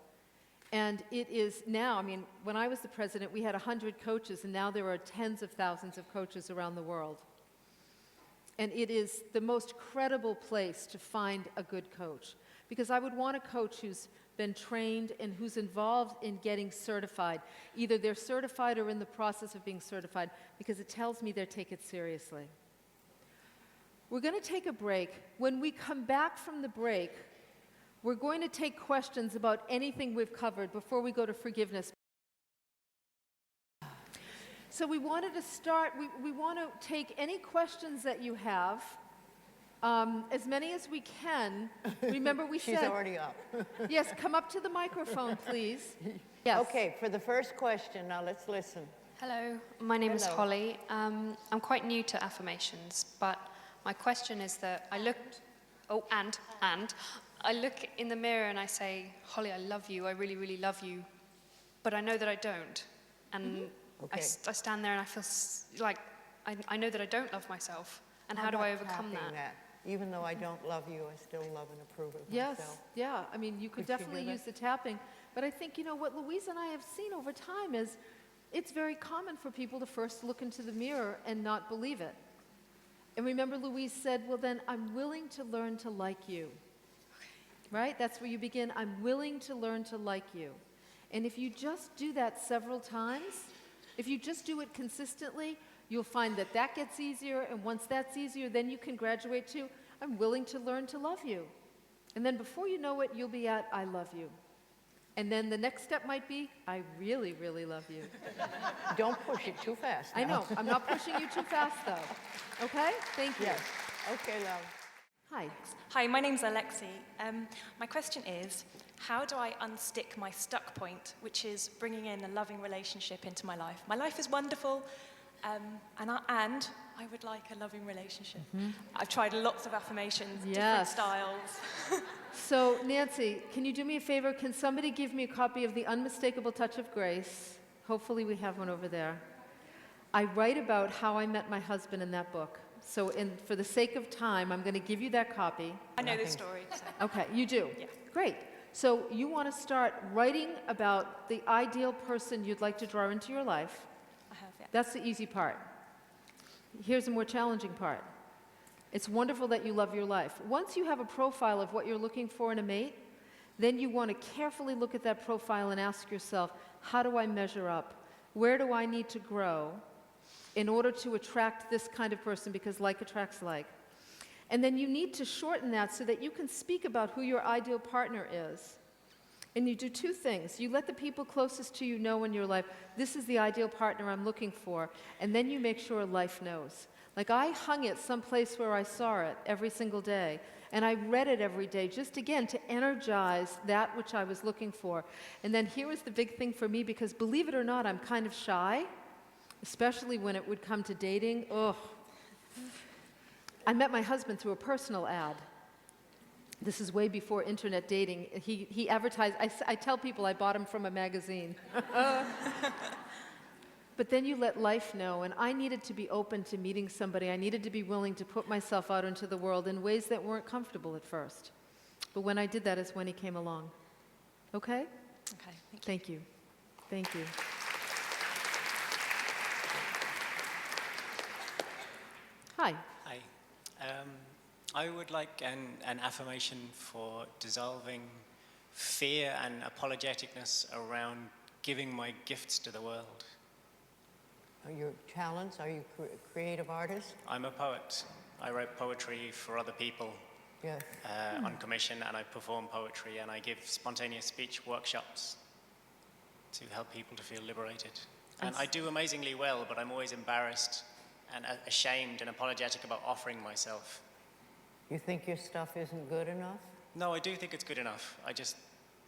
And it is now, I mean, when I was the president, we had 100 coaches, and now there are tens of thousands of coaches around the world. And it is the most credible place to find a good coach, because I would want a coach who's been trained and who's involved in getting certified. Either they're certified or in the process of being certified, because it tells me they take it seriously. We're going to take a break. When we come back from the break, we're going to take questions about anything we've covered before we go to forgiveness. So we wanted to start, we want to take any questions that you have, as many as we can. Remember we She's said... already up. Yes, come up to the microphone, please. Yes. Okay, for the first question, now let's listen. Hello, my name is Hello. Holly. I'm quite new to affirmations, but my question is that I look, I look in the mirror and I say, Holly, I love you, I really, really love you, but I know that I don't. And Okay. I stand there and I feel like I know that I don't love myself. And how do I overcome tapping that? Even though I don't love you, I still love and approve of Yes, myself. yeah. I mean, you could Could you do definitely that? use the tapping. But I think, you know, what Louise and I have seen over time is it's very common for people to first look into the mirror and not believe it. And remember Louise said, well, then I'm willing to learn to like you. Right? That's where you begin. I'm willing to learn to like you. And if you just do that several times, if you just do it consistently, you'll find that that gets easier. And once that's easier, then you can graduate to, I'm willing to learn to love you. And then before you know it, you'll be at, I love you. And then the next step might be, I really, really love you. Don't push it too fast. I now. know. I'm not pushing you too fast, though. Okay? Thank you. Yes. Okay, love. Hi. Hi, my name's Alexi. My question is, how do I unstick my stuck point, which is bringing in a loving relationship into my life? My life is wonderful, and I would like a loving relationship. I've tried lots of affirmations, different Yes. styles. So, Nancy, can you do me a favor? Can somebody give me a copy of The Unmistakable Touch of Grace? Hopefully we have one over there. I write about how I met my husband in that book. So for the sake of time, I'm going to give you that copy. I know this story. So. Okay, you do? Yeah. Great. So you want to start writing about the ideal person you'd like to draw into your life. I have, yeah. That's the easy part. Here's the more challenging part. It's wonderful that you love your life. Once you have a profile of what you're looking for in a mate, then you want to carefully look at that profile and ask yourself, how do I measure up? Where do I need to grow in order to attract this kind of person, because like attracts like? And then you need to shorten that so that you can speak about who your ideal partner is. And you do two things. You let the people closest to you know in your life, this is the ideal partner I'm looking for, and then you make sure life knows. Like I hung it someplace where I saw it every single day, and I read it every day just again to energize that which I was looking for. And then here was the big thing for me, because believe it or not, I'm kind of shy, especially when it would come to dating. Ugh. I met my husband through a personal ad. This is way before internet dating. He advertised, I tell people I bought him from a magazine. But then you let life know, and I needed to be open to meeting somebody. I needed to be willing to put myself out into the world in ways that weren't comfortable at first. But when I did that is when he came along. Okay? Okay, Thank you. Thank you. Hi. Hi. I would like an affirmation for dissolving fear and apologeticness around giving my gifts to the world. Are you talents? Are you creative artist? I'm a poet. I write poetry for other people Yes. on commission, and I perform poetry, and I give spontaneous speech workshops to help people to feel liberated. And I do amazingly well, but I'm always embarrassed and ashamed and apologetic about offering myself. You think your stuff isn't good enough? No, I do think it's good enough.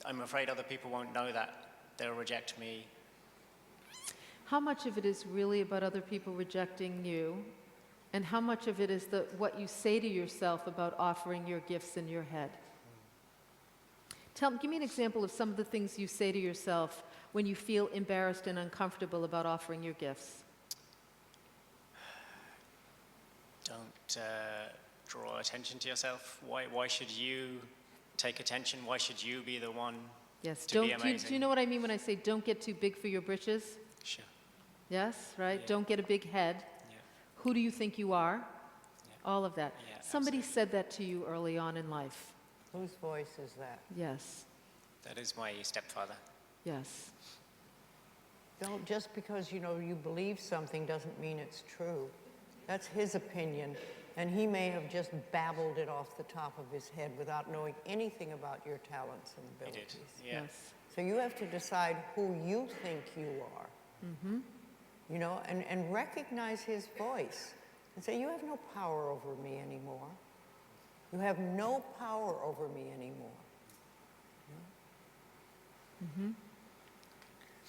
I'm afraid other people won't know that. They'll reject me. how much of it is really about other people rejecting you, and how much of it is what you say to yourself about offering your gifts in your head? Give me an example of some of the things you say to yourself when you feel embarrassed and uncomfortable about offering your gifts. Don't draw attention to yourself. Why should you take attention? Why should you be the one Yes. to be amazing? Do you know what I mean when I say don't get too big for your britches? Sure. Yes, right? Yeah. Don't get a big head. Yeah. Who do you think you are? Yeah. All of that. Yeah, Somebody absolutely. said that to you early on in life. Whose voice is that? Yes. That is my stepfather. Yes. Don't, just because you believe something doesn't mean it's true. That's his opinion, and he may have just babbled it off the top of his head without knowing anything about your talents and He abilities. did. Yeah. Yes. So you have to decide who you think you are, and recognize his voice and say, you have no power over me anymore. You have no power over me anymore.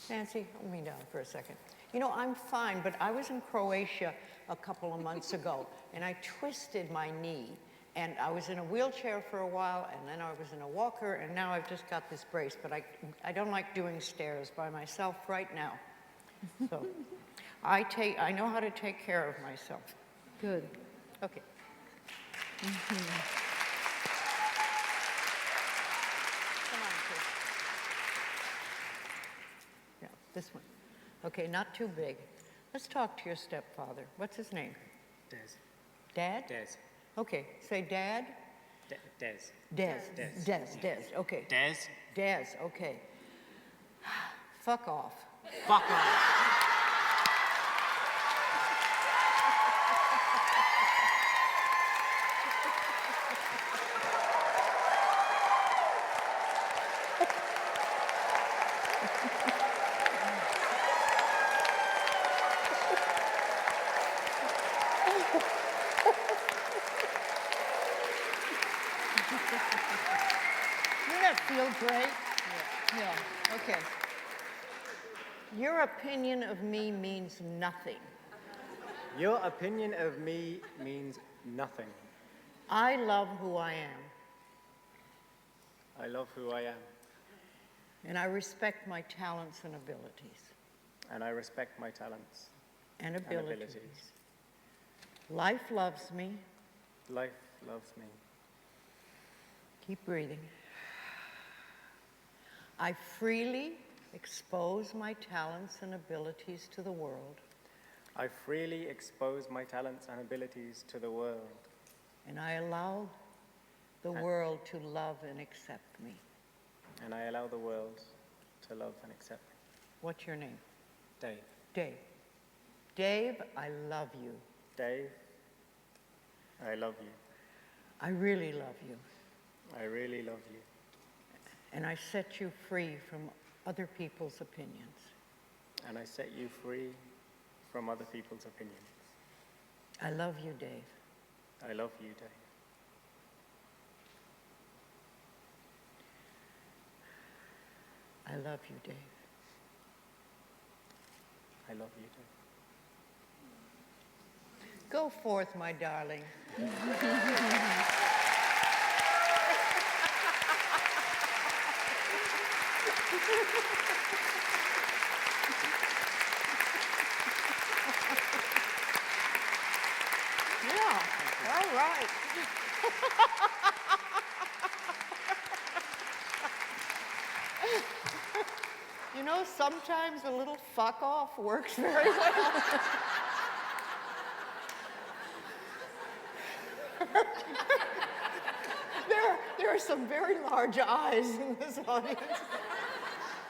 Nancy, hold me down for a second. I'm fine, but I was in Croatia a couple of months ago, and I twisted my knee. And I was in a wheelchair for a while, and then I was in a walker, and now I've just got this brace. But I don't like doing stairs by myself right now. So I know how to take care of myself. Good. Okay. Come on, kid. Yeah, this one. Okay, not too big. Let's talk to your stepfather. What's his name? Des. Dad? Des. Okay, say Dad. Des. Des. Okay. Des. Des, okay. Fuck off. Fuck off. Doesn't that feel great? Yeah. Okay. Your opinion of me means nothing. Your opinion of me means nothing. I love who I am, I love who I am, and I respect my talents and abilities. and I respect my talents And and abilities. abilities. Life loves me. Life loves me. Keep breathing. I freely expose my talents and abilities to the world, I freely expose my talents and abilities to the world, and I allow the world to love and accept me. and I allow the world to love and accept me. What's your name? Dave. Dave. Dave, I love you. Dave, I love you. I really love you. I really love you. And I set you free from other people's opinions. And I set you free from other people's opinions. I love you, Dave. I love you, Dave. I love you, Dave. I love you, Dave. Go forth, my darling. Yeah, all right. Sometimes a little fuck off works very well. There are some very large eyes in this audience.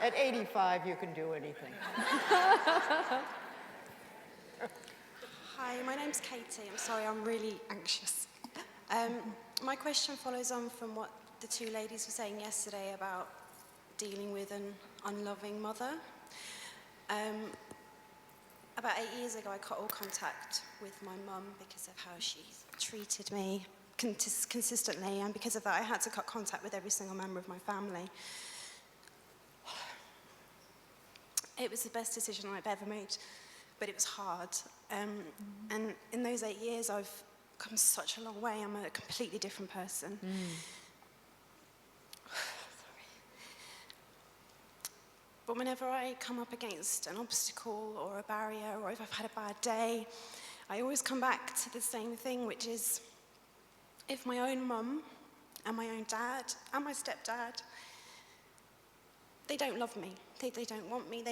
At 85, you can do anything. Hi, my name's Katie. I'm sorry, I'm really anxious. My question follows on from what the two ladies were saying yesterday about dealing with an unloving mother. About 8 years ago, I cut all contact with my mum because of how she treated me consistently, and because of that, I had to cut contact with every single member of my family. it was the best decision I've ever made, but it was hard. And in those 8 years, I've come such a long way. I'm a completely different person. Sorry. But whenever I come up against an obstacle or a barrier, or if I've had a bad day, I always come back to the same thing, which is, if my own mum and my own dad and my stepdad, they don't love me. They don't want me.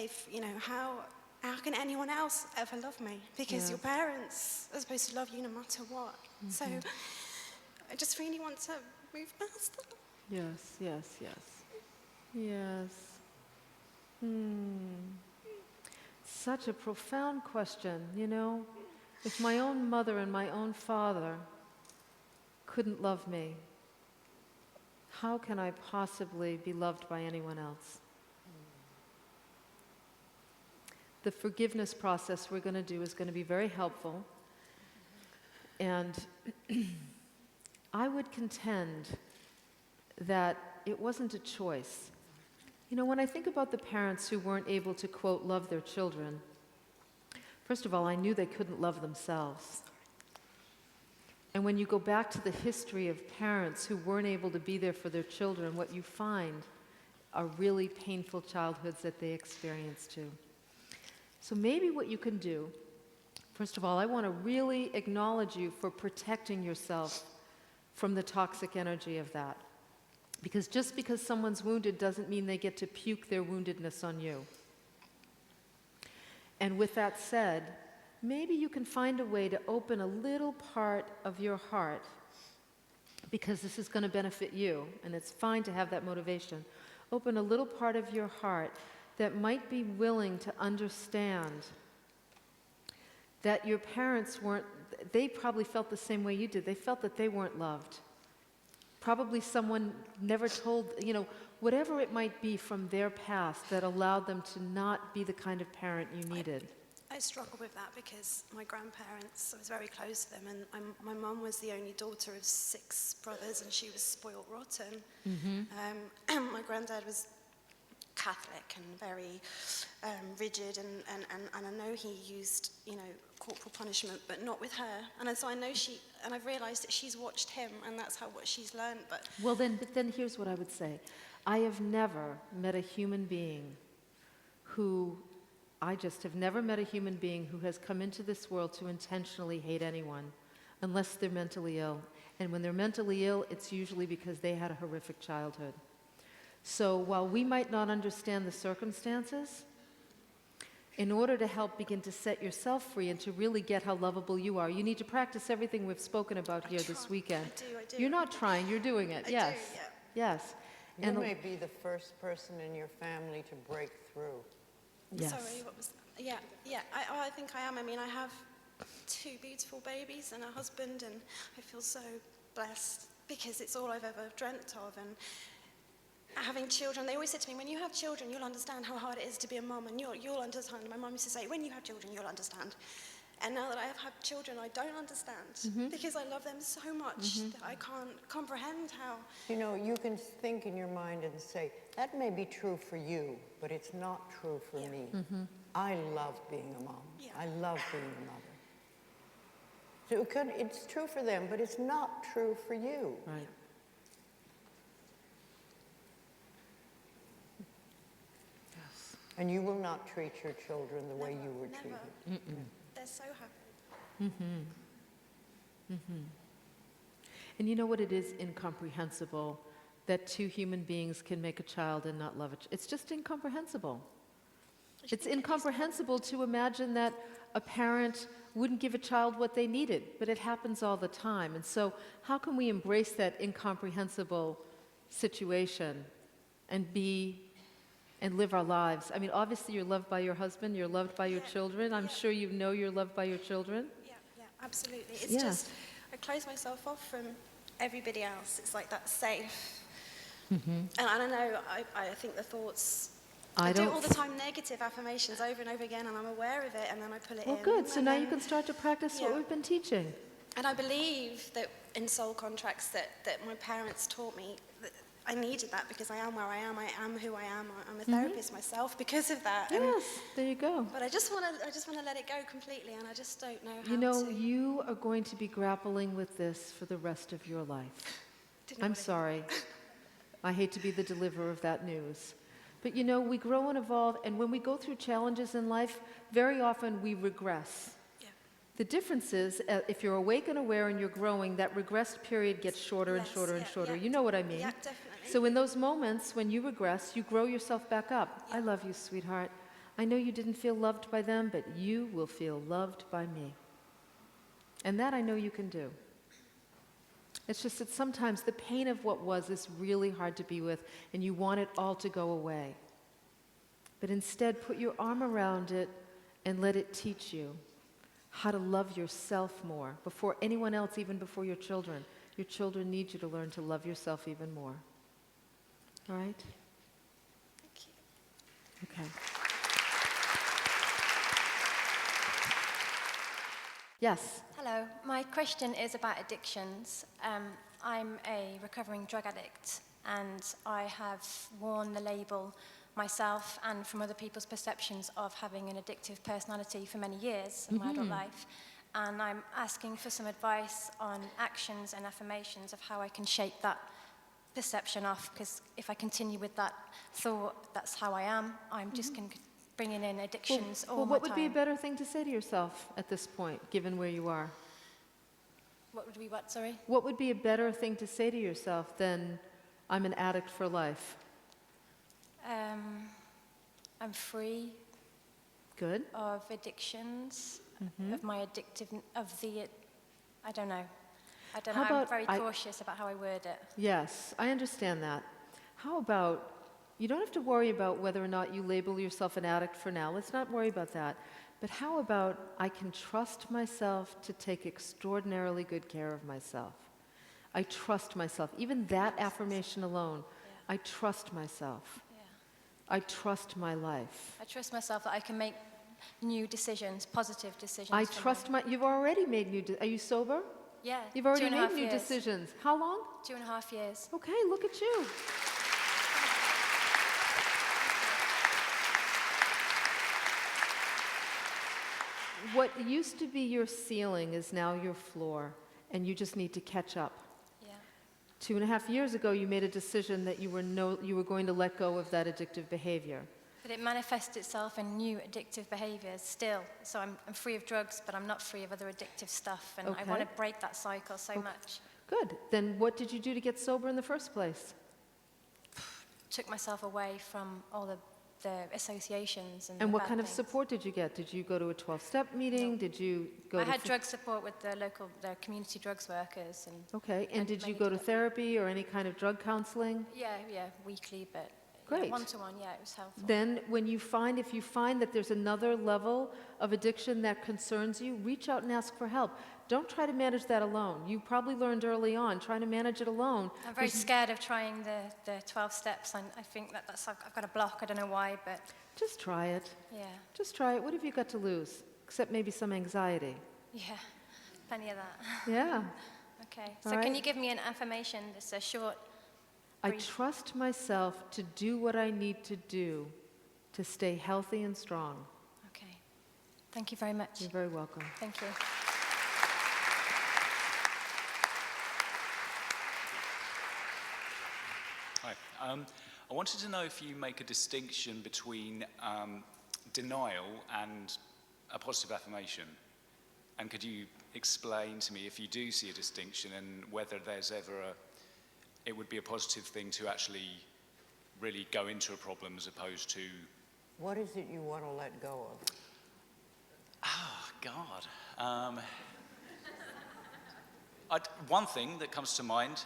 How can anyone else ever love me? Because your parents are supposed to love you no matter what. So I just really want to move past that. Yes, yes, yes. Yes. Such a profound question, you know? If my own mother and my own father couldn't love me, how can I possibly be loved by anyone else? The forgiveness process we're going to do is going to be very helpful. And I would contend that it wasn't a choice. You know, when I think about the parents who weren't able to, quote, love their children, first of all, I knew they couldn't love themselves. And when you go back to the history of parents who weren't able to be there for their children, what you find are really painful childhoods that they experienced too. So maybe what you can do, first of all, I want to really acknowledge you for protecting yourself from the toxic energy of that. Because just because someone's wounded doesn't mean they get to puke their woundedness on you. And with that said, maybe you can find a way to open a little part of your heart, because this is going to benefit you, and it's fine to have that motivation. Open a little part of your heart that might be willing to understand that your parents they probably felt the same way you did. They felt that they weren't loved. Probably someone never told, whatever it might be from their past that allowed them to not be the kind of parent you needed. I struggle with that because my grandparents, I was very close to them, and my mum was the only daughter of 6 brothers, and she was spoiled rotten. My granddad was Catholic and very rigid, and I know he used, corporal punishment, but not with her. And so I know and I've realised that she's watched him, and that's what she's learned. But then here's what I would say. I have never met a human being who has come into this world to intentionally hate anyone, unless they're mentally ill. And when they're mentally ill, it's usually because they had a horrific childhood. So while we might not understand the circumstances, in order to help begin to set yourself free and to really get how lovable you are, you need to practice everything we've spoken about here this weekend. I do. You're not trying, you're doing it. I Yes. do, Yes. You may be the first person in your family to break through. Yes. Sorry, what was that? Yeah. I think I am. I mean, I have 2 beautiful babies and a husband, and I feel so blessed because it's all I've ever dreamt of. And having children, they always said to me, when you have children, you'll understand how hard it is to be a mum, and you'll understand. My mum used to say, when you have children, you'll understand. And now that I have had children, I don't understand because I love them so much that I can't comprehend how. You can think in your mind and say, that may be true for you, but it's not true for me. I love being a mom. Yeah. I love being a mother. So it's true for them, but it's not true for you. Right. Yes. And you will not treat your children the way you were treated. They're so happy. And you know what? It is incomprehensible that 2 human beings can make a child and not love it. It's just incomprehensible. It's incomprehensible to imagine that a parent wouldn't give a child what they needed, but it happens all the time. And so how can we embrace that incomprehensible situation and live our lives? I mean, obviously you're loved by your husband, you're loved by your children. I'm sure you know you're loved by your children. Yeah, absolutely. It's just, I close myself off from everybody else. It's like that's safe. And I know, I think the thoughts, I do all the time negative affirmations over and over again, and I'm aware of it, and then I pull it in. Well, good. So now you can start to practice what we've been teaching. And I believe that in soul contracts that my parents taught me, I needed that because I am where I am who I am. I'm a therapist myself because of that. Yes, there you go. But I just want to let it go completely, and I just don't know how You know, to. you are going to be grappling with this for the rest of your life. Didn't I'm want to- sorry. I hate to be the deliverer of that news. But you know, we grow and evolve, and when we go through challenges in life, very often we regress. Yeah. The difference is, if you're awake and aware and you're growing, that regressed period gets shorter and Less, shorter and yeah, shorter. yeah. You know what I mean? Yeah, definitely. So in those moments when you regress, you grow yourself back up. I love you, sweetheart. I know you didn't feel loved by them, but you will feel loved by me. And that I know you can do. It's just that sometimes the pain of what was is really hard to be with, and you want it all to go away. But instead, put your arm around it and let it teach you how to love yourself more before anyone else, even before your children. Your children need you to learn to love yourself even more. All right? Thank you. Okay. Yes. Hello, my question is about addictions. I'm a recovering drug addict, and I have worn the label myself and from other people's perceptions of having an addictive personality for many years of my adult life. And I'm asking for some advice on actions and affirmations of how I can shake that perception off, because if I continue with that thought, that's how I am, I'm just going to bringing in addictions all Well, my what would be a time. better thing to say to yourself at this point, given where you are? What would be what, sorry? What would be a better thing to say to yourself than, I'm an addict for life? I'm free Good. of addictions, of my addictive, of the, I don't know. I don't How know, I'm about very I- cautious about how I word it. Yes, I understand that. How about, you don't have to worry about whether or not you label yourself an addict for now. Let's not worry about that. But how about, I can trust myself to take extraordinarily good care of myself. I trust myself. Even that affirmation alone, I trust myself. Yeah. I trust my life. I trust myself that I can make new decisions, positive decisions. I for trust you've already made are you sober? Yeah. You've already 2.5 made new years. decisions. How long? 2.5 years. Okay, look at you. What used to be your ceiling is now your floor, and you just need to catch up. Yeah. 2.5 years ago, you made a decision that you were going to let go of that addictive behavior. But it manifests itself in new addictive behaviors still. So I'm free of drugs, but I'm not free of other addictive stuff. And I want to Okay. break that cycle so much. Good. Then what did you do to get sober in the first place? Took myself away from all the associations and And the what bad kind of things. support did you get? Did you go to a 12-step meeting? No. Did you go I to... had drug support with the community drugs workers. And Okay, and did you mainly go to did it. therapy or any kind of drug counseling? Yeah, weekly, but Great. one-to-one, yeah, it was helpful. Then if you find that there's another level of addiction that concerns you, reach out and ask for help. Don't try to manage that alone. You probably learned early on, trying to manage it alone. I'm very scared of trying the 12 steps. I think I've got a block, I don't know why, but Just try it. yeah, Just try it. What have you got to lose? Except maybe some anxiety. yeah, plenty of that. Yeah. Okay, All so right. can you give me an affirmation, just a short, I brief? trust myself to do what I need to do to stay healthy and strong. Okay, thank you very much. You're very welcome. Thank you. Hi. I wanted to know if you make a distinction between denial and a positive affirmation. And could you explain to me if you do see a distinction and whether there's ever it would be a positive thing to actually really go into a problem as opposed to... What is it you want to let go of? Oh, God. One thing that comes to mind,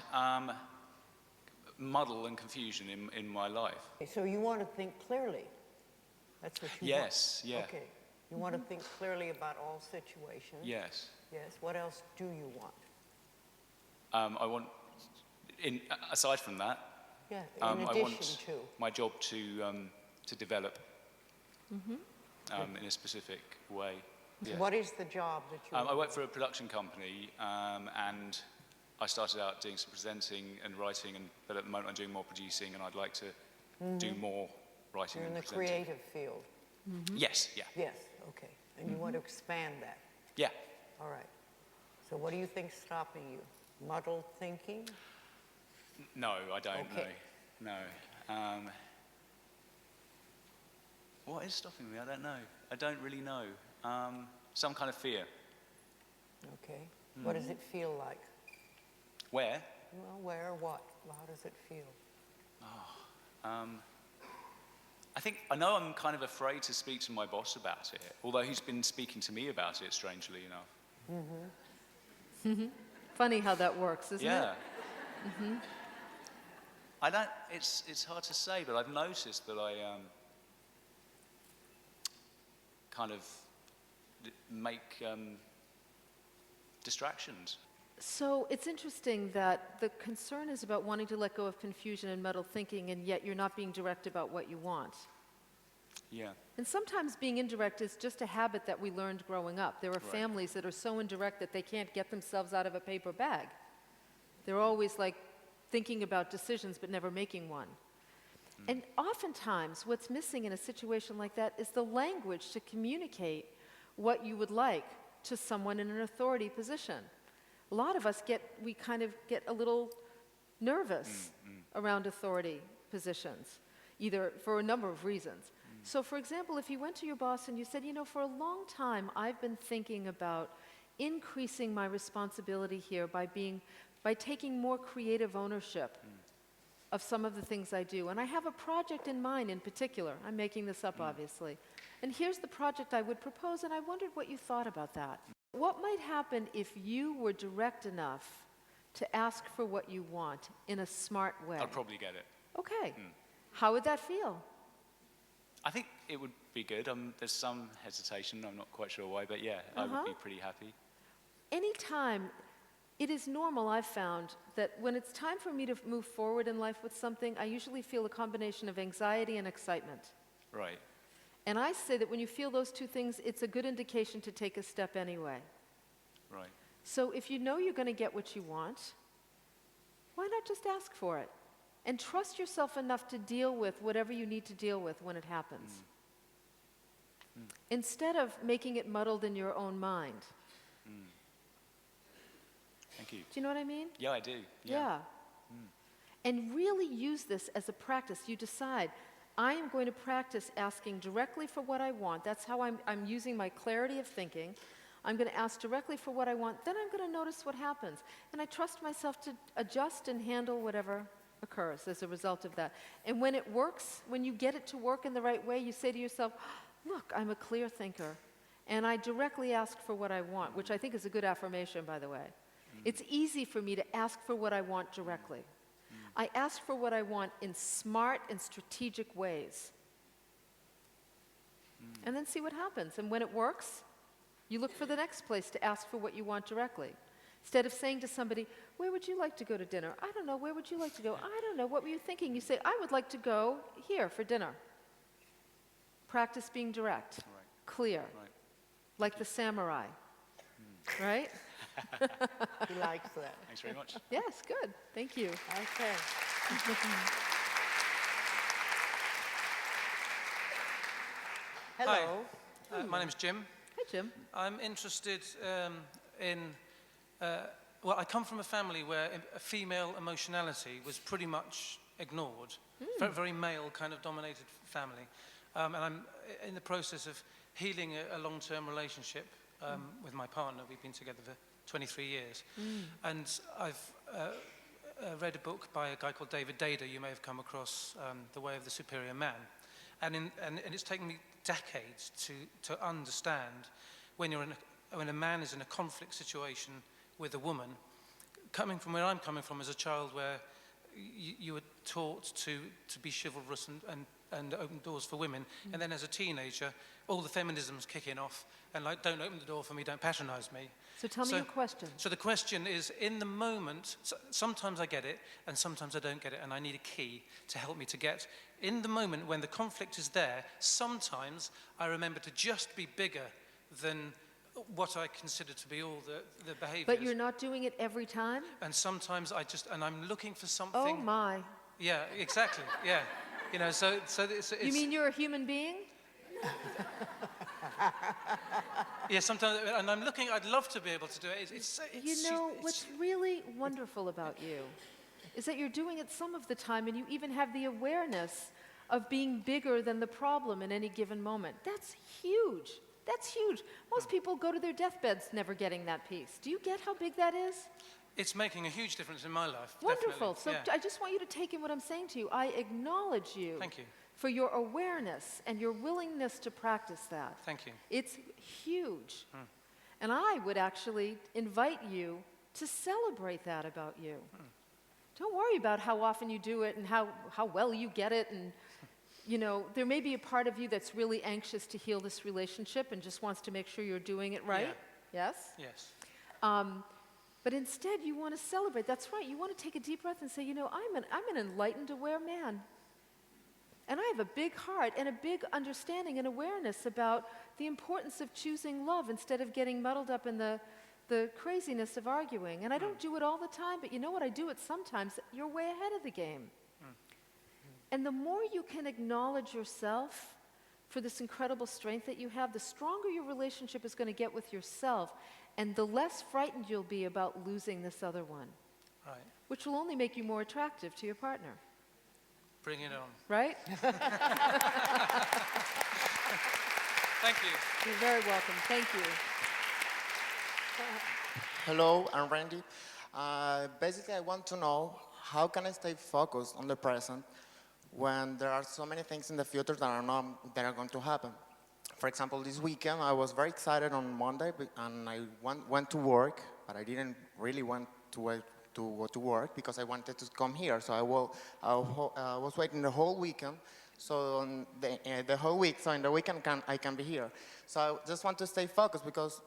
muddle and confusion in my life. Okay, so you want to think clearly. That's what you Yes, want. yeah. Okay. You want to think clearly about all situations. Yes. Yes. What else do you want? I want, aside from that, Yeah. In I addition want to. my job to develop in a specific way. Yeah. What is the job that you I work for a production company, and I started out doing some presenting and writing, but at the moment I'm doing more producing, and I'd like to do more writing You're in and the presenting. creative field. Yes, yeah. Yes, okay. And you want to expand that. Yeah. All right. So what do you think's stopping you? Muddled thinking? No, I don't Okay. know. No. What is stopping me? I don't know. I don't really know. Some kind of fear. Okay. What does it feel like? Where? Well, where, what? How does it feel? I know I'm kind of afraid to speak to my boss about it, although he's been speaking to me about it, strangely enough. Funny how that works, isn't Yeah. it? I don't, it's hard to say, but I've noticed that I kind of make distractions. So it's interesting that the concern is about wanting to let go of confusion and muddled thinking, and yet you're not being direct about what you want. Yeah. And sometimes being indirect is just a habit that we learned growing up. There are families that are so indirect that they can't get themselves out of a paper bag. They're always like thinking about decisions but never making one. And oftentimes what's missing in a situation like that is the language to communicate what you would like to someone in an authority position. A lot of us we kind of get a little nervous around authority positions, either for a number of reasons. So for example, if you went to your boss and you said, for a long time I've been thinking about increasing my responsibility here by taking more creative ownership of some of the things I do. And I have a project in mind in particular. I'm making this up, obviously. And here's the project I would propose, and I wondered what you thought about that. What might happen if you were direct enough to ask for what you want in a smart way? I'd probably get it. Okay. How would that feel? I think it would be good. There's some hesitation, I'm not quite sure why, but yeah, I would be pretty happy. Anytime, it is normal, I've found, that when it's time for me to move forward in life with something, I usually feel a combination of anxiety and excitement. Right. And I say that when you feel those two things, it's a good indication to take a step anyway. Right. So if you know you're going to get what you want, why not just ask for it? And trust yourself enough to deal with whatever you need to deal with when it happens. Instead of making it muddled in your own mind. Thank you. Do you know what I mean? Yeah, I do. Yeah. And really use this as a practice. You decide, I am going to practice asking directly for what I want. That's how I'm using my clarity of thinking. I'm going to ask directly for what I want. Then I'm going to notice what happens. And I trust myself to adjust and handle whatever occurs as a result of that. And when it works, when you get it to work in the right way, you say to yourself, look, I'm a clear thinker. And I directly ask for what I want, which I think is a good affirmation, by the way. It's easy for me to ask for what I want directly. I ask for what I want in smart and strategic ways. And then see what happens. And when it works, you look for the next place to ask for what you want directly. Instead of saying to somebody, where would you like to go to dinner? I don't know, where would you like to go? I don't know, what were you thinking? You say, I would like to go here for dinner. Practice being direct, clear, like the samurai, right? He likes that. Thanks very much. Yes, good, thank you. Okay. Hello. My name's Jim. Hi, Jim. I'm interested I come from a family where a female emotionality was pretty much ignored. Very, very male kind of dominated family. And I'm in the process of healing a long-term relationship with my partner. We've been together for 23 years. And I've read a book by a guy called David Dada. You may have come across The Way of the Superior Man. And it's taken me decades to understand when a man is in a conflict situation with a woman, coming from where I'm coming from as a child, where you were taught to be chivalrous and open doors for women, and then as a teenager, all the feminism's kicking off, and like, don't open the door for me, don't patronize me. So tell me your question. So the question is, in the moment, sometimes I get it, and sometimes I don't get it, and I need a key to help me to get. In the moment when the conflict is there, sometimes I remember to just be bigger than what I consider to be all the behaviours. But you're not doing it every time? And sometimes I'm looking for Oh something. my. Yeah, exactly, yeah. You know, so it's... You mean you're a human being? Yeah, sometimes, and I'm looking, I'd love to be able to do it. You know, what's really wonderful about you is that you're doing it some of the time, and you even have the awareness of being bigger than the problem in any given moment. That's huge. That's huge. Most people go to their deathbeds never getting that peace. Do you get how big that is? It's making a huge difference in my life. Wonderful. So yeah. I just want you to take in what I'm saying to you. I acknowledge you. Thank you. For your awareness and your willingness to practice that. Thank you. It's huge. And I would actually invite you to celebrate that about you. Don't worry about how often you do it and how well you get it. And, you know, there may be a part of you that's really anxious to heal this relationship and just wants to make sure you're doing it right. Yeah. Yes? Yes. But instead, you want to celebrate. That's right. You want to take a deep breath and say, you know, I'm an enlightened, aware man. And I have a big heart and a big understanding and awareness about the importance of choosing love instead of getting muddled up in the craziness of arguing. And I don't do it all the time, but you know what? I do it sometimes. You're way ahead of the game. And the more you can acknowledge yourself for this incredible strength that you have, the stronger your relationship is going to get with yourself, and the less frightened you'll be about losing this other one. Right. Which will only make you more attractive to your partner. Bring it on. Right? Thank you. You're very welcome. Thank you. Hello, I'm Randy. Basically, I want to know how can I stay focused on the present when there are so many things in the future that that are going to happen. For example, this weekend, I was very excited on Monday, and I went to work, but I didn't really want to go to work because I wanted to come here. So I was waiting the whole weekend. So on the whole week, so in the weekend I can be here. So I just want to stay focused because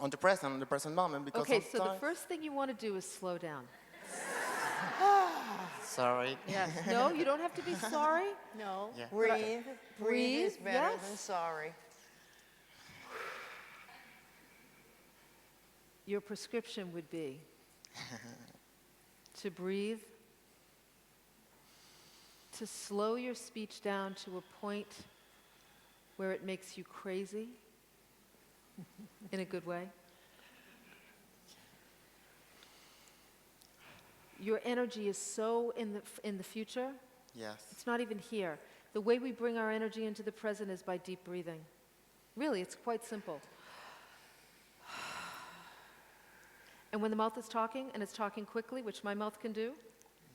on the present moment. Because okay, so the first thing you want to do is slow down. Sorry. Yes. No, you don't have to be sorry. No. Yeah. Breathe. Breathe is better yes. than sorry. Your prescription would be to breathe, to slow your speech down to a point where it makes you crazy, in a good way. Your energy is so in the future. Yes. It's not even here. The way we bring our energy into the present is by deep breathing. Really, it's quite simple. And when the mouth is talking, and it's talking quickly, which my mouth can do,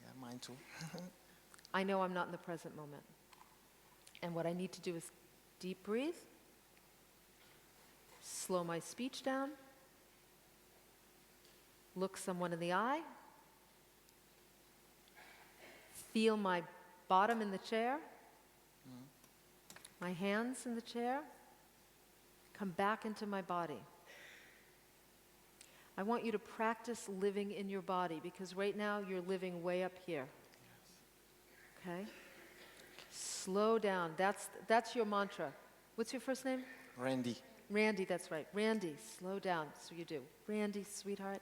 Yeah, mine too. I know I'm not in the present moment. And what I need to do is deep breathe, slow my speech down, look someone in the eye, feel my bottom in the chair, my hands in the chair, come back into my body. I want you to practice living in your body because right now you're living way up here. Okay? Slow down. That's your mantra. What's your first name? Randy. Randy, that's right. Randy, slow down. So you do. Randy, sweetheart,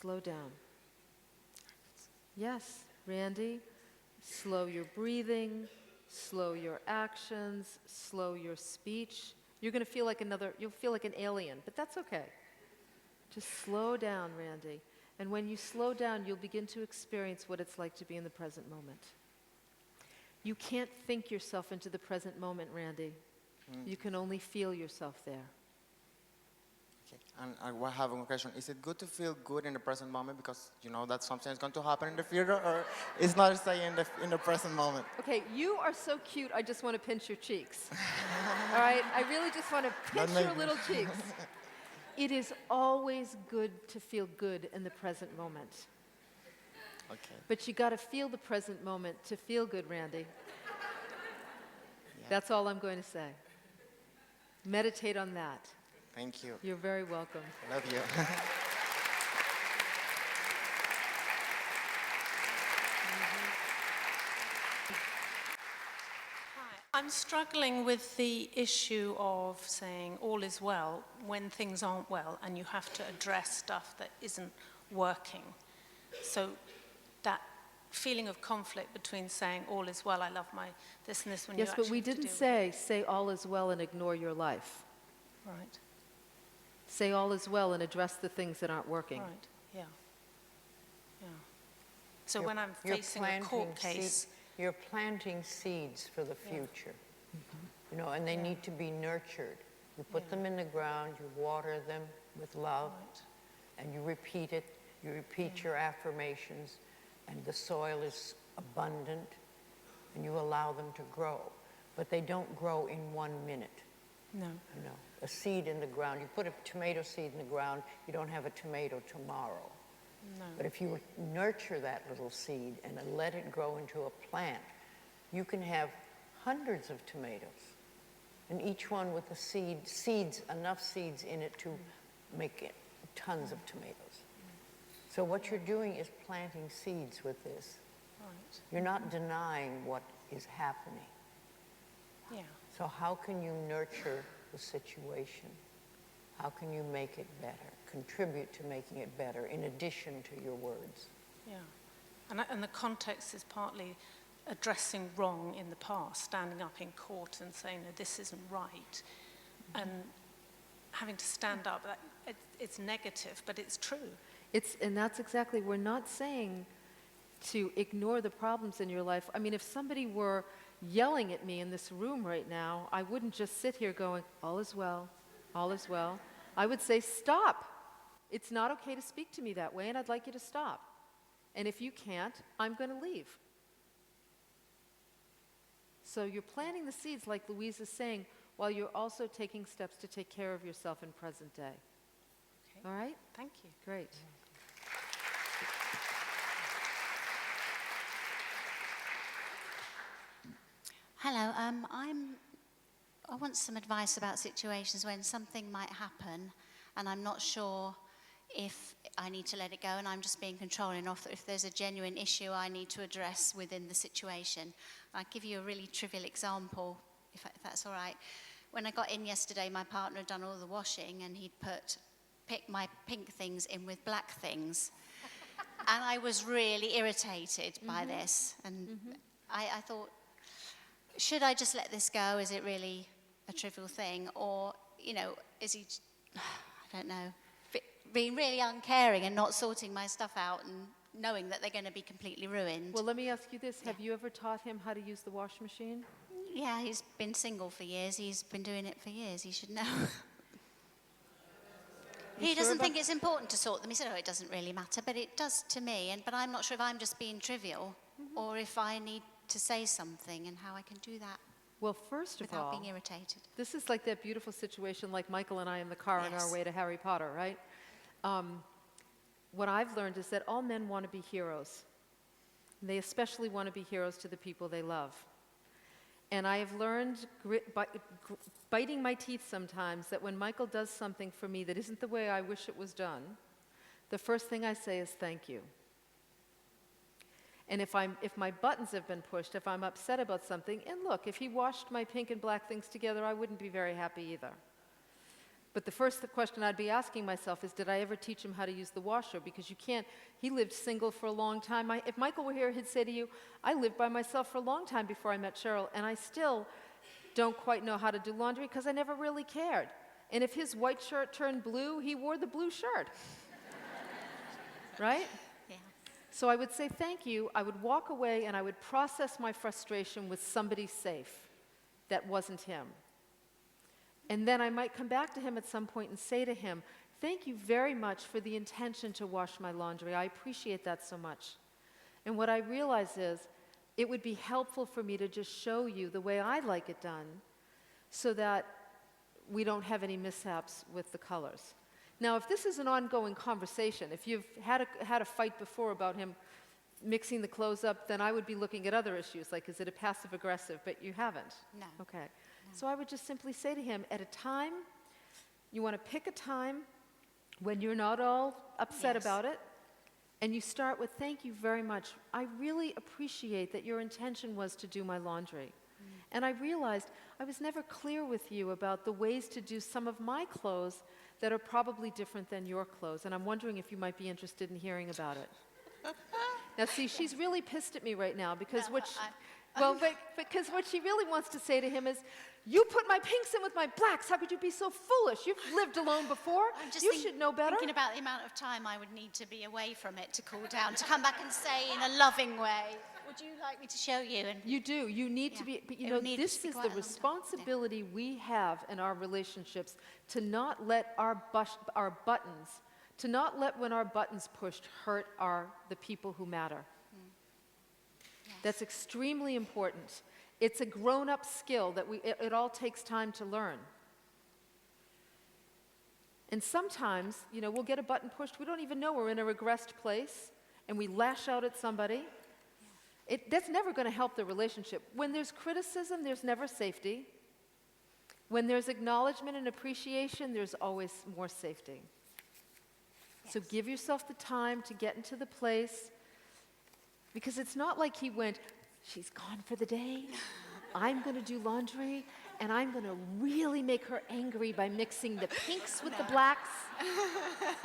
slow down. Yes, Randy, slow your breathing, slow your actions, slow your speech. You're going to feel like you'll feel like an alien, but that's okay. Just slow down, Randy. And when you slow down, you'll begin to experience what it's like to be in the present moment. You can't think yourself into the present moment, Randy. You can only feel yourself there. Okay. And I have one question. Is it good to feel good in the present moment because you know that something is going to happen in the future, or it's not staying in the present moment? Okay, you are so cute, I just want to pinch your cheeks. All right? I really just want to pinch your little cheeks. It is always good to feel good in the present moment. Okay. But you got to feel the present moment to feel good, Randy. Yeah. That's all I'm going to say. Meditate on that. Thank you. You're very welcome. I love you. Hi, I'm struggling with the issue of saying all is well when things aren't well and you have to address stuff that isn't working. So that feeling of conflict between saying all is well, I love my this and this, when you Yes, actually but we have to didn't deal with say all is well and ignore your life. it. Right, Say all is well and address the things that aren't working. right, yeah. Yeah. So You're- when I'm you're facing a court planting case, You're planting seeds for the future, you know, and they need to be nurtured. You put them in the ground, you water them with love, and you repeat it. You repeat your affirmations, and the soil is abundant, and you allow them to grow. But they don't grow in 1 minute. no. You know, a seed in the ground, you put a tomato seed in the ground, you don't have a tomato tomorrow. No. But if you nurture that little seed and let it grow into a plant, you can have hundreds of tomatoes, and each one with enough seeds in it to make it tons of tomatoes. So what you're doing is planting seeds with this. Right. You're not denying what is happening. Yeah. So how can you nurture the situation? How can you make it better? Contribute to making it better in addition to your words. Yeah. And the context is partly addressing wrong in the past, standing up in court and saying, no, this isn't right. And having to stand up, it's negative, but it's true. And that's exactly, we're not saying to ignore the problems in your life. I mean, if somebody were yelling at me in this room right now, I wouldn't just sit here going, all is well, all is well. I would say, stop. It's not okay to speak to me that way, and I'd like you to stop. And if you can't, I'm going to leave. So you're planting the seeds, like Louise is saying, while you're also taking steps to take care of yourself in present day. Okay. All right? Thank you. Great. Hello, I want some advice about situations when something might happen and I'm not sure if I need to let it go and I'm just being controlling, or if there's a genuine issue I need to address within the situation. I'll give you a really trivial example, if that's all right. When I got in yesterday, my partner had done all the washing and he'd picked my pink things in with black things. And I was really irritated by this. And I thought, should I just let this go? Is it really a trivial thing? Or, you know, is he, I don't know, being really uncaring and not sorting my stuff out and knowing that they're going to be completely ruined? Well, let me ask you this. Have you ever taught him how to use the wash machine? Yeah, he's been single for years. He's been doing it for years. He should know. He doesn't think it's important to sort them. He said, oh, it doesn't really matter, but it does to me. But I'm not sure if I'm just being trivial or if I need to say something and how I can do that. Well, first of all, without being irritated. This is like that beautiful situation like Michael and I in the car on our way to Harry Potter, right? What I've learned is that all men want to be heroes. They especially want to be heroes to the people they love. And I have learned, biting my teeth sometimes, that when Michael does something for me that isn't the way I wish it was done, the first thing I say is thank you. And if my buttons have been pushed, if I'm upset about something, and look, if he washed my pink and black things together, I wouldn't be very happy either. But the first question I'd be asking myself is, did I ever teach him how to use the washer? Because you can't, he lived single for a long time. If Michael were here, he'd say to you, I lived by myself for a long time before I met Cheryl, and I still don't quite know how to do laundry because I never really cared. And if his white shirt turned blue, he wore the blue shirt. Right? Yeah. So I would say thank you, I would walk away, and I would process my frustration with somebody safe that wasn't him. And then I might come back to him at some point and say to him, thank you very much for the intention to wash my laundry. I appreciate that so much. And what I realize is it would be helpful for me to just show you the way I like it done so that we don't have any mishaps with the colors. Now, if this is an ongoing conversation, if you've had a fight before about him mixing the clothes up, then I would be looking at other issues, like is it a passive-aggressive, but you haven't. No. Okay. No. So I would just simply say to him, at a time, you want to pick a time when you're not all upset about it, and you start with, thank you very much. I really appreciate that your intention was to do my laundry. And I realized I was never clear with you about the ways to do some of my clothes that are probably different than your clothes. And I'm wondering if you might be interested in hearing about it. Now, see, she's really pissed at me right now because because what she really wants to say to him is, you put my pinks in with my blacks. How could you be so foolish? You've lived alone before. You should know better. Thinking about the amount of time I would need to be away from it to cool down, to come back and say in a loving way, would you like me to show you? And you do. You need to be, but you know, this is the responsibility we have in our relationships to not let our buttons, to not let when our buttons pushed hurt the people who matter. Yes. That's extremely important. It's a grown-up skill that it all takes time to learn. And sometimes, you know, we'll get a button pushed, we don't even know we're in a regressed place, and we lash out at somebody. That's never going to help the relationship. When there's criticism, there's never safety. When there's acknowledgement and appreciation, there's always more safety. Yes. So give yourself the time to get into the place, because it's not like he went, she's gone for the day, I'm going to do laundry, and I'm going to really make her angry by mixing the pinks with the blacks.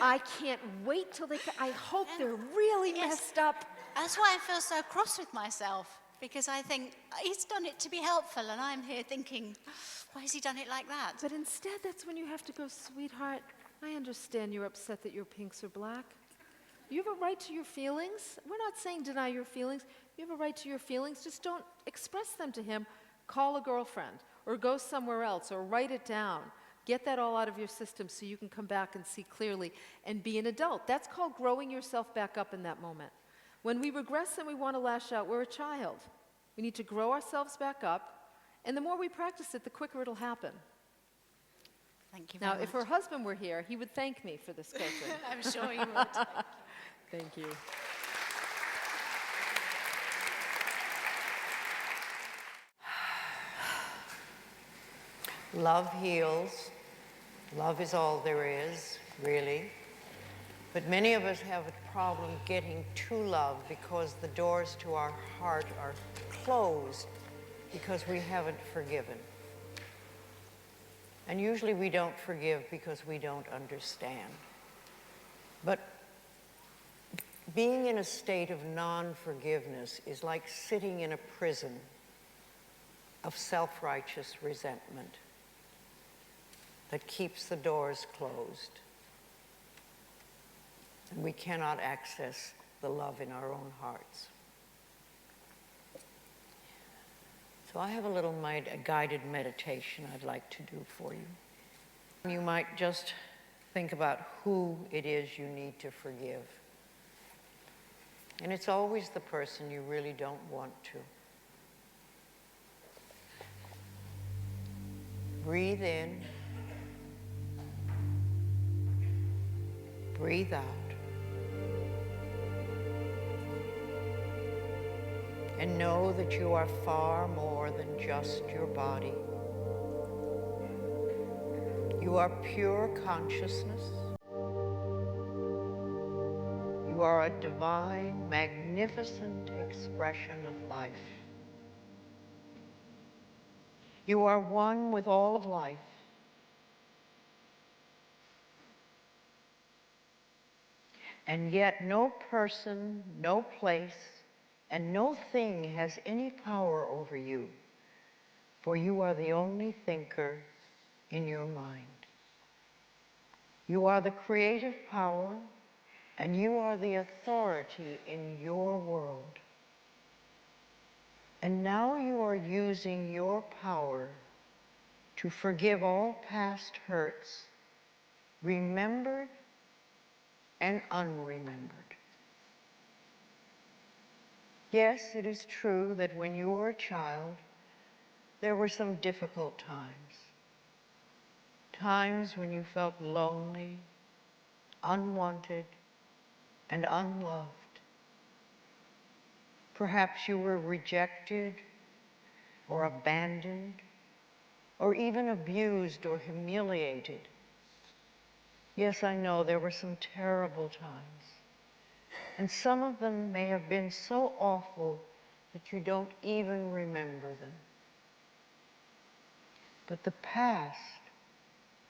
I can't wait till I hope they're really messed up. That's why I feel so cross with myself, because I think he's done it to be helpful, and I'm here thinking, why has he done it like that? But instead, that's when you have to go, sweetheart, I understand you're upset that your pinks are black. You have a right to your feelings. We're not saying deny your feelings. You have a right to your feelings. Just don't express them to him. Call a girlfriend, or go somewhere else, or write it down. Get that all out of your system so you can come back and see clearly and be an adult. That's called growing yourself back up in that moment. When we regress and we want to lash out, we're a child. We need to grow ourselves back up, and the more we practice it, the quicker it'll happen. Thank you very much. Now, if her husband were here, he would thank me for this coaching. I'm sure he would. Thank you. Love heals. Love is all there is, really. But many of us have a problem getting to love because the doors to our heart are closed because we haven't forgiven. And usually we don't forgive because we don't understand. But being in a state of non-forgiveness is like sitting in a prison of self-righteous resentment that keeps the doors closed. And we cannot access the love in our own hearts. So I have a little guided meditation I'd like to do for you. You might just think about who it is you need to forgive. And it's always the person you really don't want to. Breathe in. Breathe out. And know that you are far more than just your body. You are pure consciousness. You are a divine, magnificent expression of life. You are one with all of life. And yet no person, no place, and no thing has any power over you, for you are the only thinker in your mind. You are the creative power, and you are the authority in your world. And now you are using your power to forgive all past hurts, remembered and unremembered. Yes, it is true that when you were a child, there were some difficult times. Times when you felt lonely, unwanted, and unloved. Perhaps you were rejected, or abandoned, or even abused or humiliated. Yes, I know there were some terrible times. And some of them may have been so awful that you don't even remember them. But the past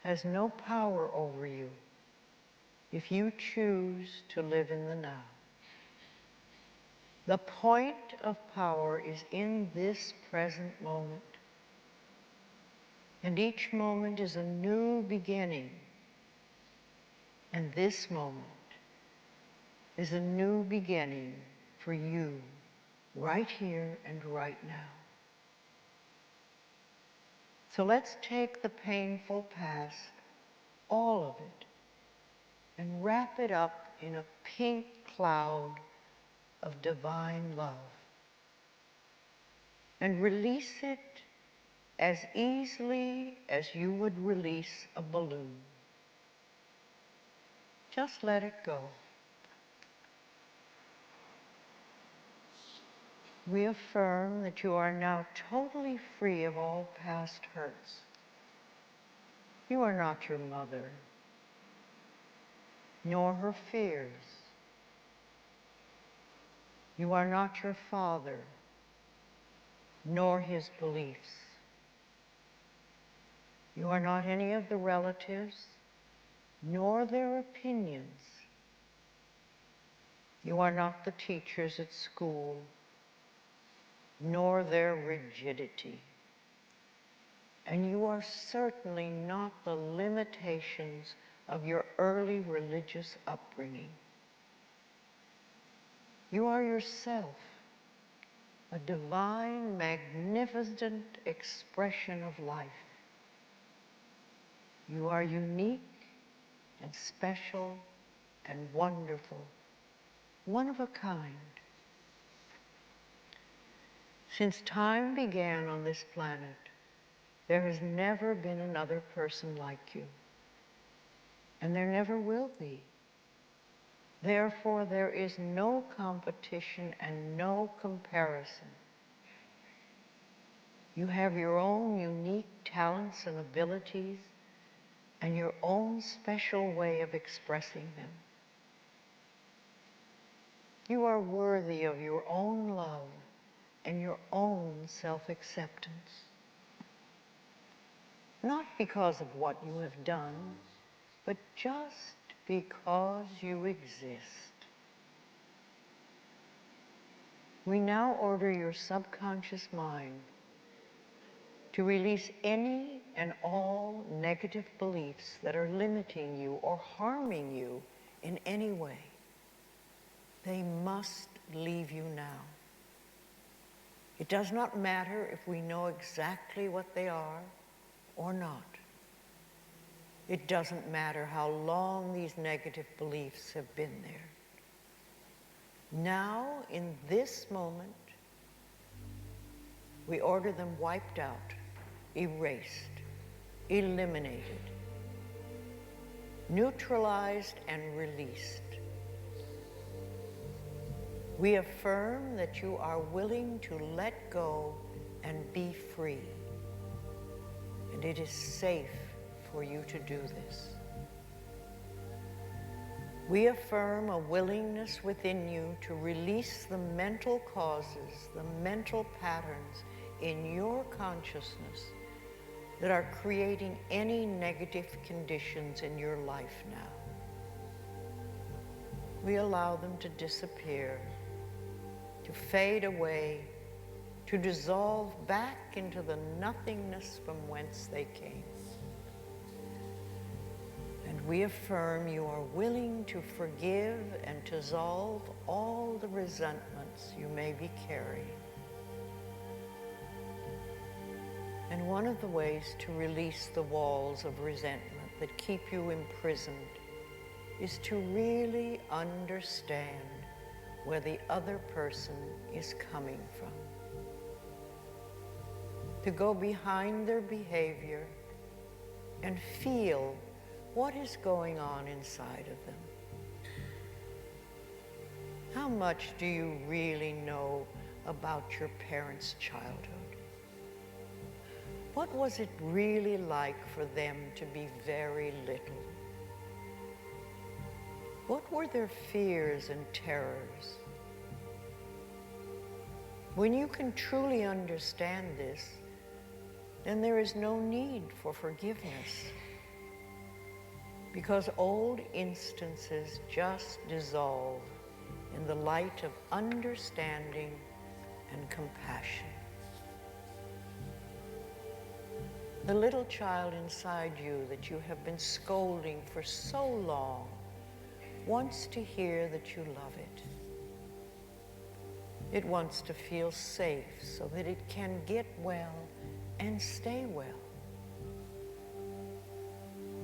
has no power over you if you choose to live in the now. The point of power is in this present moment. And each moment is a new beginning. And this moment is a new beginning for you, right here and right now. So let's take the painful past, all of it, and wrap it up in a pink cloud of divine love. And release it as easily as you would release a balloon. Just let it go. We affirm that you are now totally free of all past hurts. You are not your mother, nor her fears. You are not your father, nor his beliefs. You are not any of the relatives, nor their opinions. You are not the teachers at school, nor their rigidity. And you are certainly not the limitations of your early religious upbringing. You are yourself, a divine, magnificent expression of life. You are unique and special and wonderful, one of a kind. Since time began on this planet, there has never been another person like you, and there never will be. Therefore, there is no competition and no comparison. You have your own unique talents and abilities and your own special way of expressing them. You are worthy of your own love and your own self-acceptance. Not because of what you have done, but just because you exist. We now order your subconscious mind to release any and all negative beliefs that are limiting you or harming you in any way. They must leave you now. It does not matter if we know exactly what they are or not. It doesn't matter how long these negative beliefs have been there. Now, in this moment, we order them wiped out, erased, eliminated, neutralized, and released. We affirm that you are willing to let go and be free. And it is safe for you to do this. We affirm a willingness within you to release the mental causes, the mental patterns in your consciousness that are creating any negative conditions in your life now. We allow them to disappear, to fade away, to dissolve back into the nothingness from whence they came. And we affirm you are willing to forgive and to dissolve all the resentments you may be carrying. And one of the ways to release the walls of resentment that keep you imprisoned is to really understand where the other person is coming from. To go behind their behavior and feel what is going on inside of them. How much do you really know about your parents' childhood? What was it really like for them to be very little? What were their fears and terrors? When you can truly understand this, then there is no need for forgiveness, because old instances just dissolve in the light of understanding and compassion. The little child inside you that you have been scolding for so long wants to hear that you love it. It wants to feel safe so that it can get well and stay well.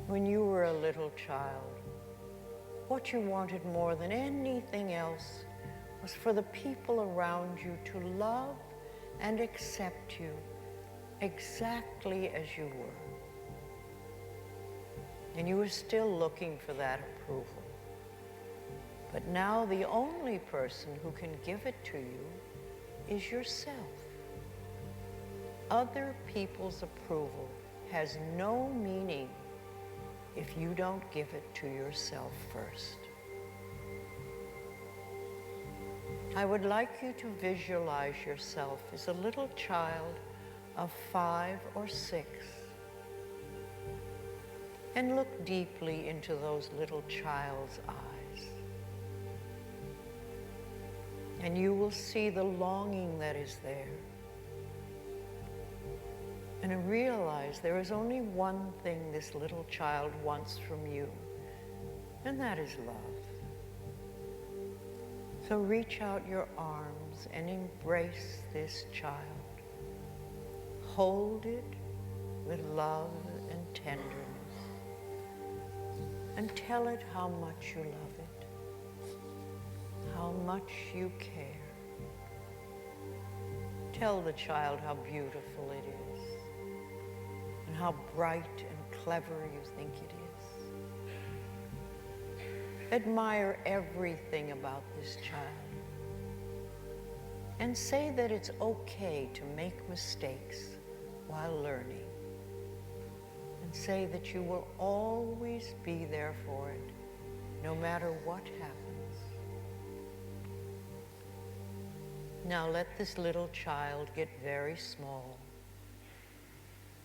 When you were a little child, what you wanted more than anything else was for the people around you to love and accept you exactly as you were. And you were still looking for that approval. But now the only person who can give it to you is yourself. Other people's approval has no meaning if you don't give it to yourself first. I would like you to visualize yourself as a little child of 5 or 6 and look deeply into those little child's eyes. And you will see the longing that is there. And realize there is only one thing this little child wants from you, and that is love. So reach out your arms and embrace this child. Hold it with love and tenderness. And tell it how much you love it, how much you care. Tell the child how beautiful it is, and how bright and clever you think it is. Admire everything about this child, and say that it's okay to make mistakes while learning, and say that you will always be there for it, no matter what happens. Now let this little child get very small,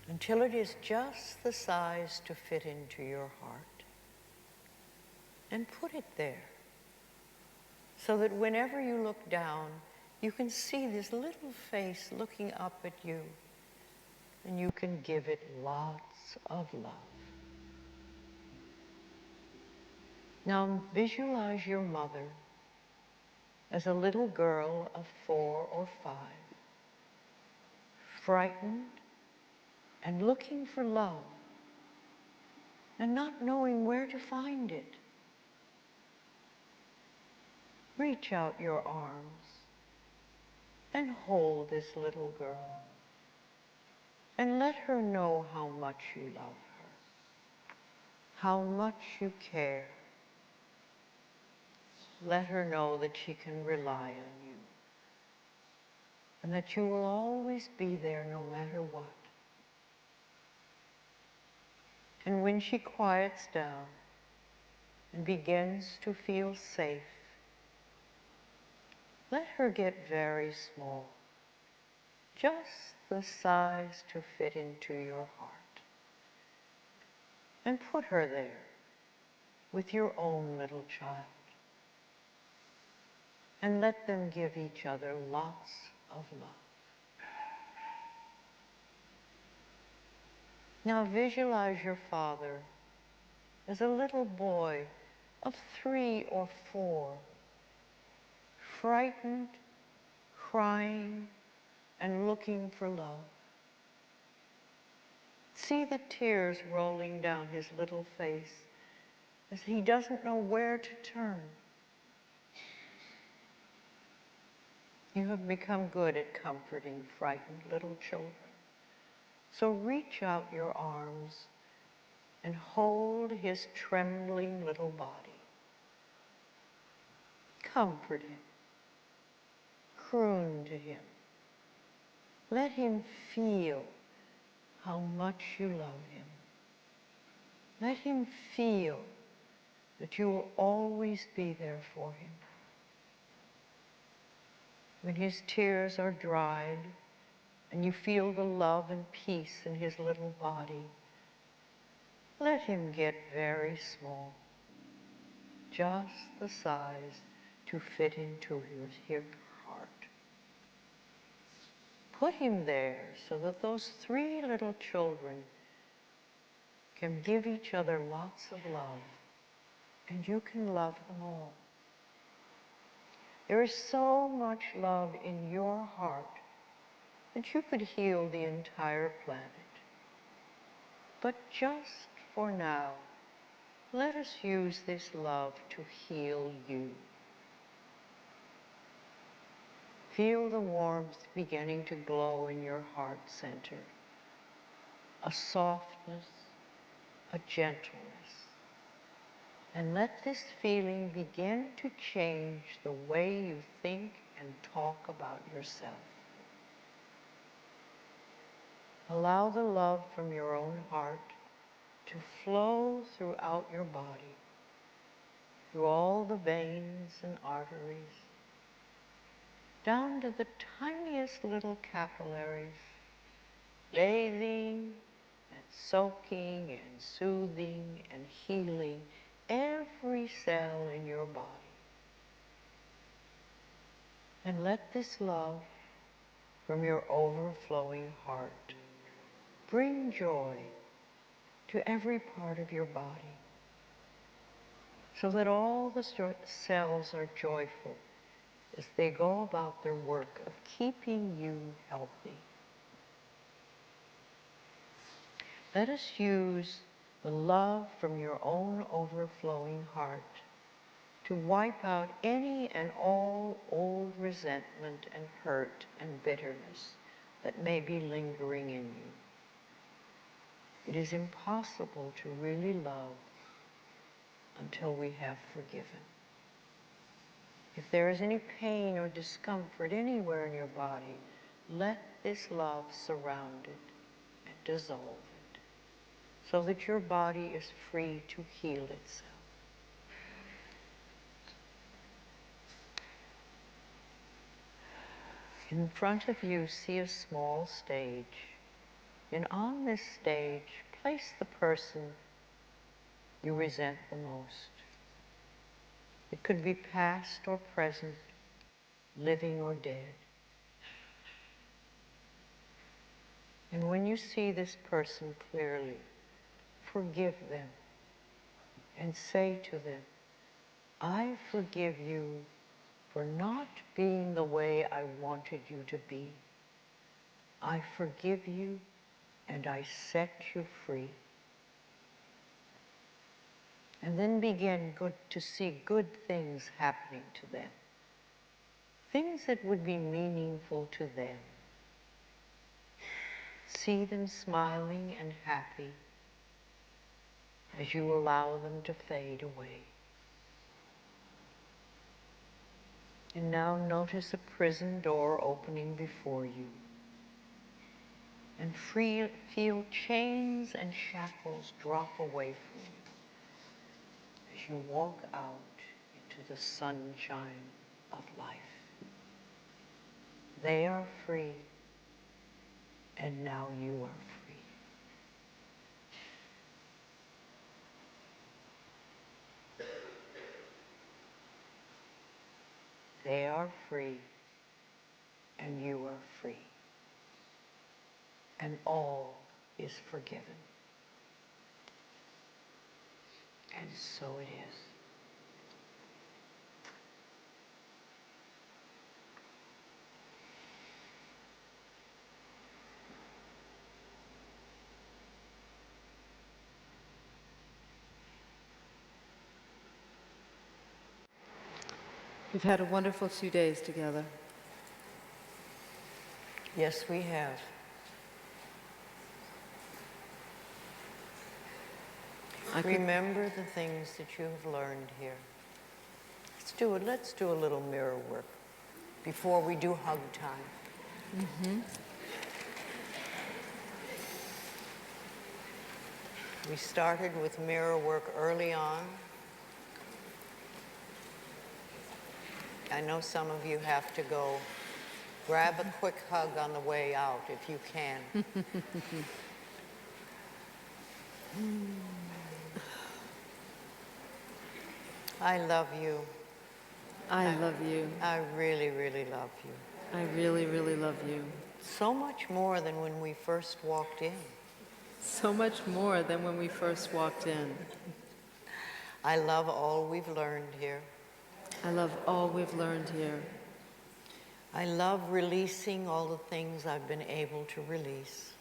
until it is just the size to fit into your heart. And put it there, so that whenever you look down, you can see this little face looking up at you, and you can give it lots of love. Now visualize your mother as a little girl of 4 or 5, frightened and looking for love, and not knowing where to find it. Reach out your arms and hold this little girl, and let her know how much you love her, how much you care. Let her know that she can rely on you, and that you will always be there no matter what. And when she quiets down and begins to feel safe, let her get very small, just the size to fit into your heart. And put her there with your own little child. And let them give each other lots of love. Now visualize your father as a little boy of 3 or 4, frightened, crying, and looking for love. See the tears rolling down his little face as he doesn't know where to turn. You have become good at comforting frightened little children. So reach out your arms and hold his trembling little body. Comfort him. Croon to him. Let him feel how much you love him. Let him feel that you will always be there for him. When his tears are dried and you feel the love and peace in his little body, let him get very small, just the size to fit into your heart. Put him there so that those 3 little children can give each other lots of love, and you can love them all. There is so much love in your heart that you could heal the entire planet. But just for now, let us use this love to heal you. Feel the warmth beginning to glow in your heart center, a softness, a gentleness. And let this feeling begin to change the way you think and talk about yourself. Allow the love from your own heart to flow throughout your body, through all the veins and arteries, down to the tiniest little capillaries, bathing and soaking and soothing and healing every cell in your body. And let this love from your overflowing heart bring joy to every part of your body, so that all the cells are joyful as they go about their work of keeping you healthy. Let us use the love from your own overflowing heart to wipe out any and all old resentment and hurt and bitterness that may be lingering in you. It is impossible to really love until we have forgiven. If there is any pain or discomfort anywhere in your body, let this love surround it and dissolve it, so that your body is free to heal itself. In front of you, see a small stage, and on this stage, place the person you resent the most. It could be past or present, living or dead. And when you see this person clearly, forgive them and say to them, I forgive you for not being the way I wanted you to be. I forgive you and I set you free. And then begin to see good things happening to them. Things that would be meaningful to them. See them smiling and happy as you allow them to fade away. And now notice a prison door opening before you. And feel chains and shackles drop away from you as you walk out into the sunshine of life. They are free, and now you are free. They are free, and you are free. And all is forgiven. And so it is. We've had a wonderful 2 days together. Yes, we have. Remember the things that you have learned here. Let's do a little mirror work before we do hug time. Mm-hmm. We started with mirror work early on. I know some of you have to go Grab a quick hug on the way out if you can. I love you. I love you. I really, really love you. I really, really love you. So much more than when we first walked in. So much more than when we first walked in. I love all we've learned here. I love all we've learned here. I love releasing all the things I've been able to release.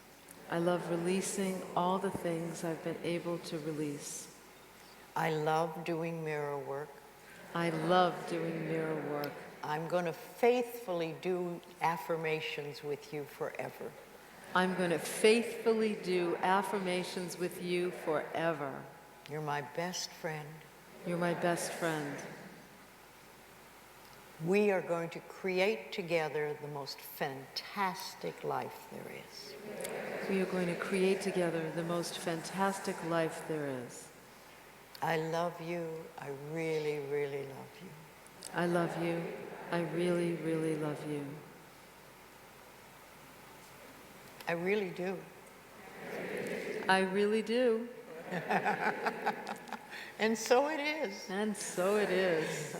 I love releasing all the things I've been able to release. I love doing mirror work. I love doing mirror work. I'm going to faithfully do affirmations with you forever. I'm going to faithfully do affirmations with you forever. You're my best friend. You're my best friend. We are going to create together the most fantastic life there is. We are going to create together the most fantastic life there is. I love you. I really, really love you. I love you. I really, really love you. I really do. I really do. And so it is. And so it is.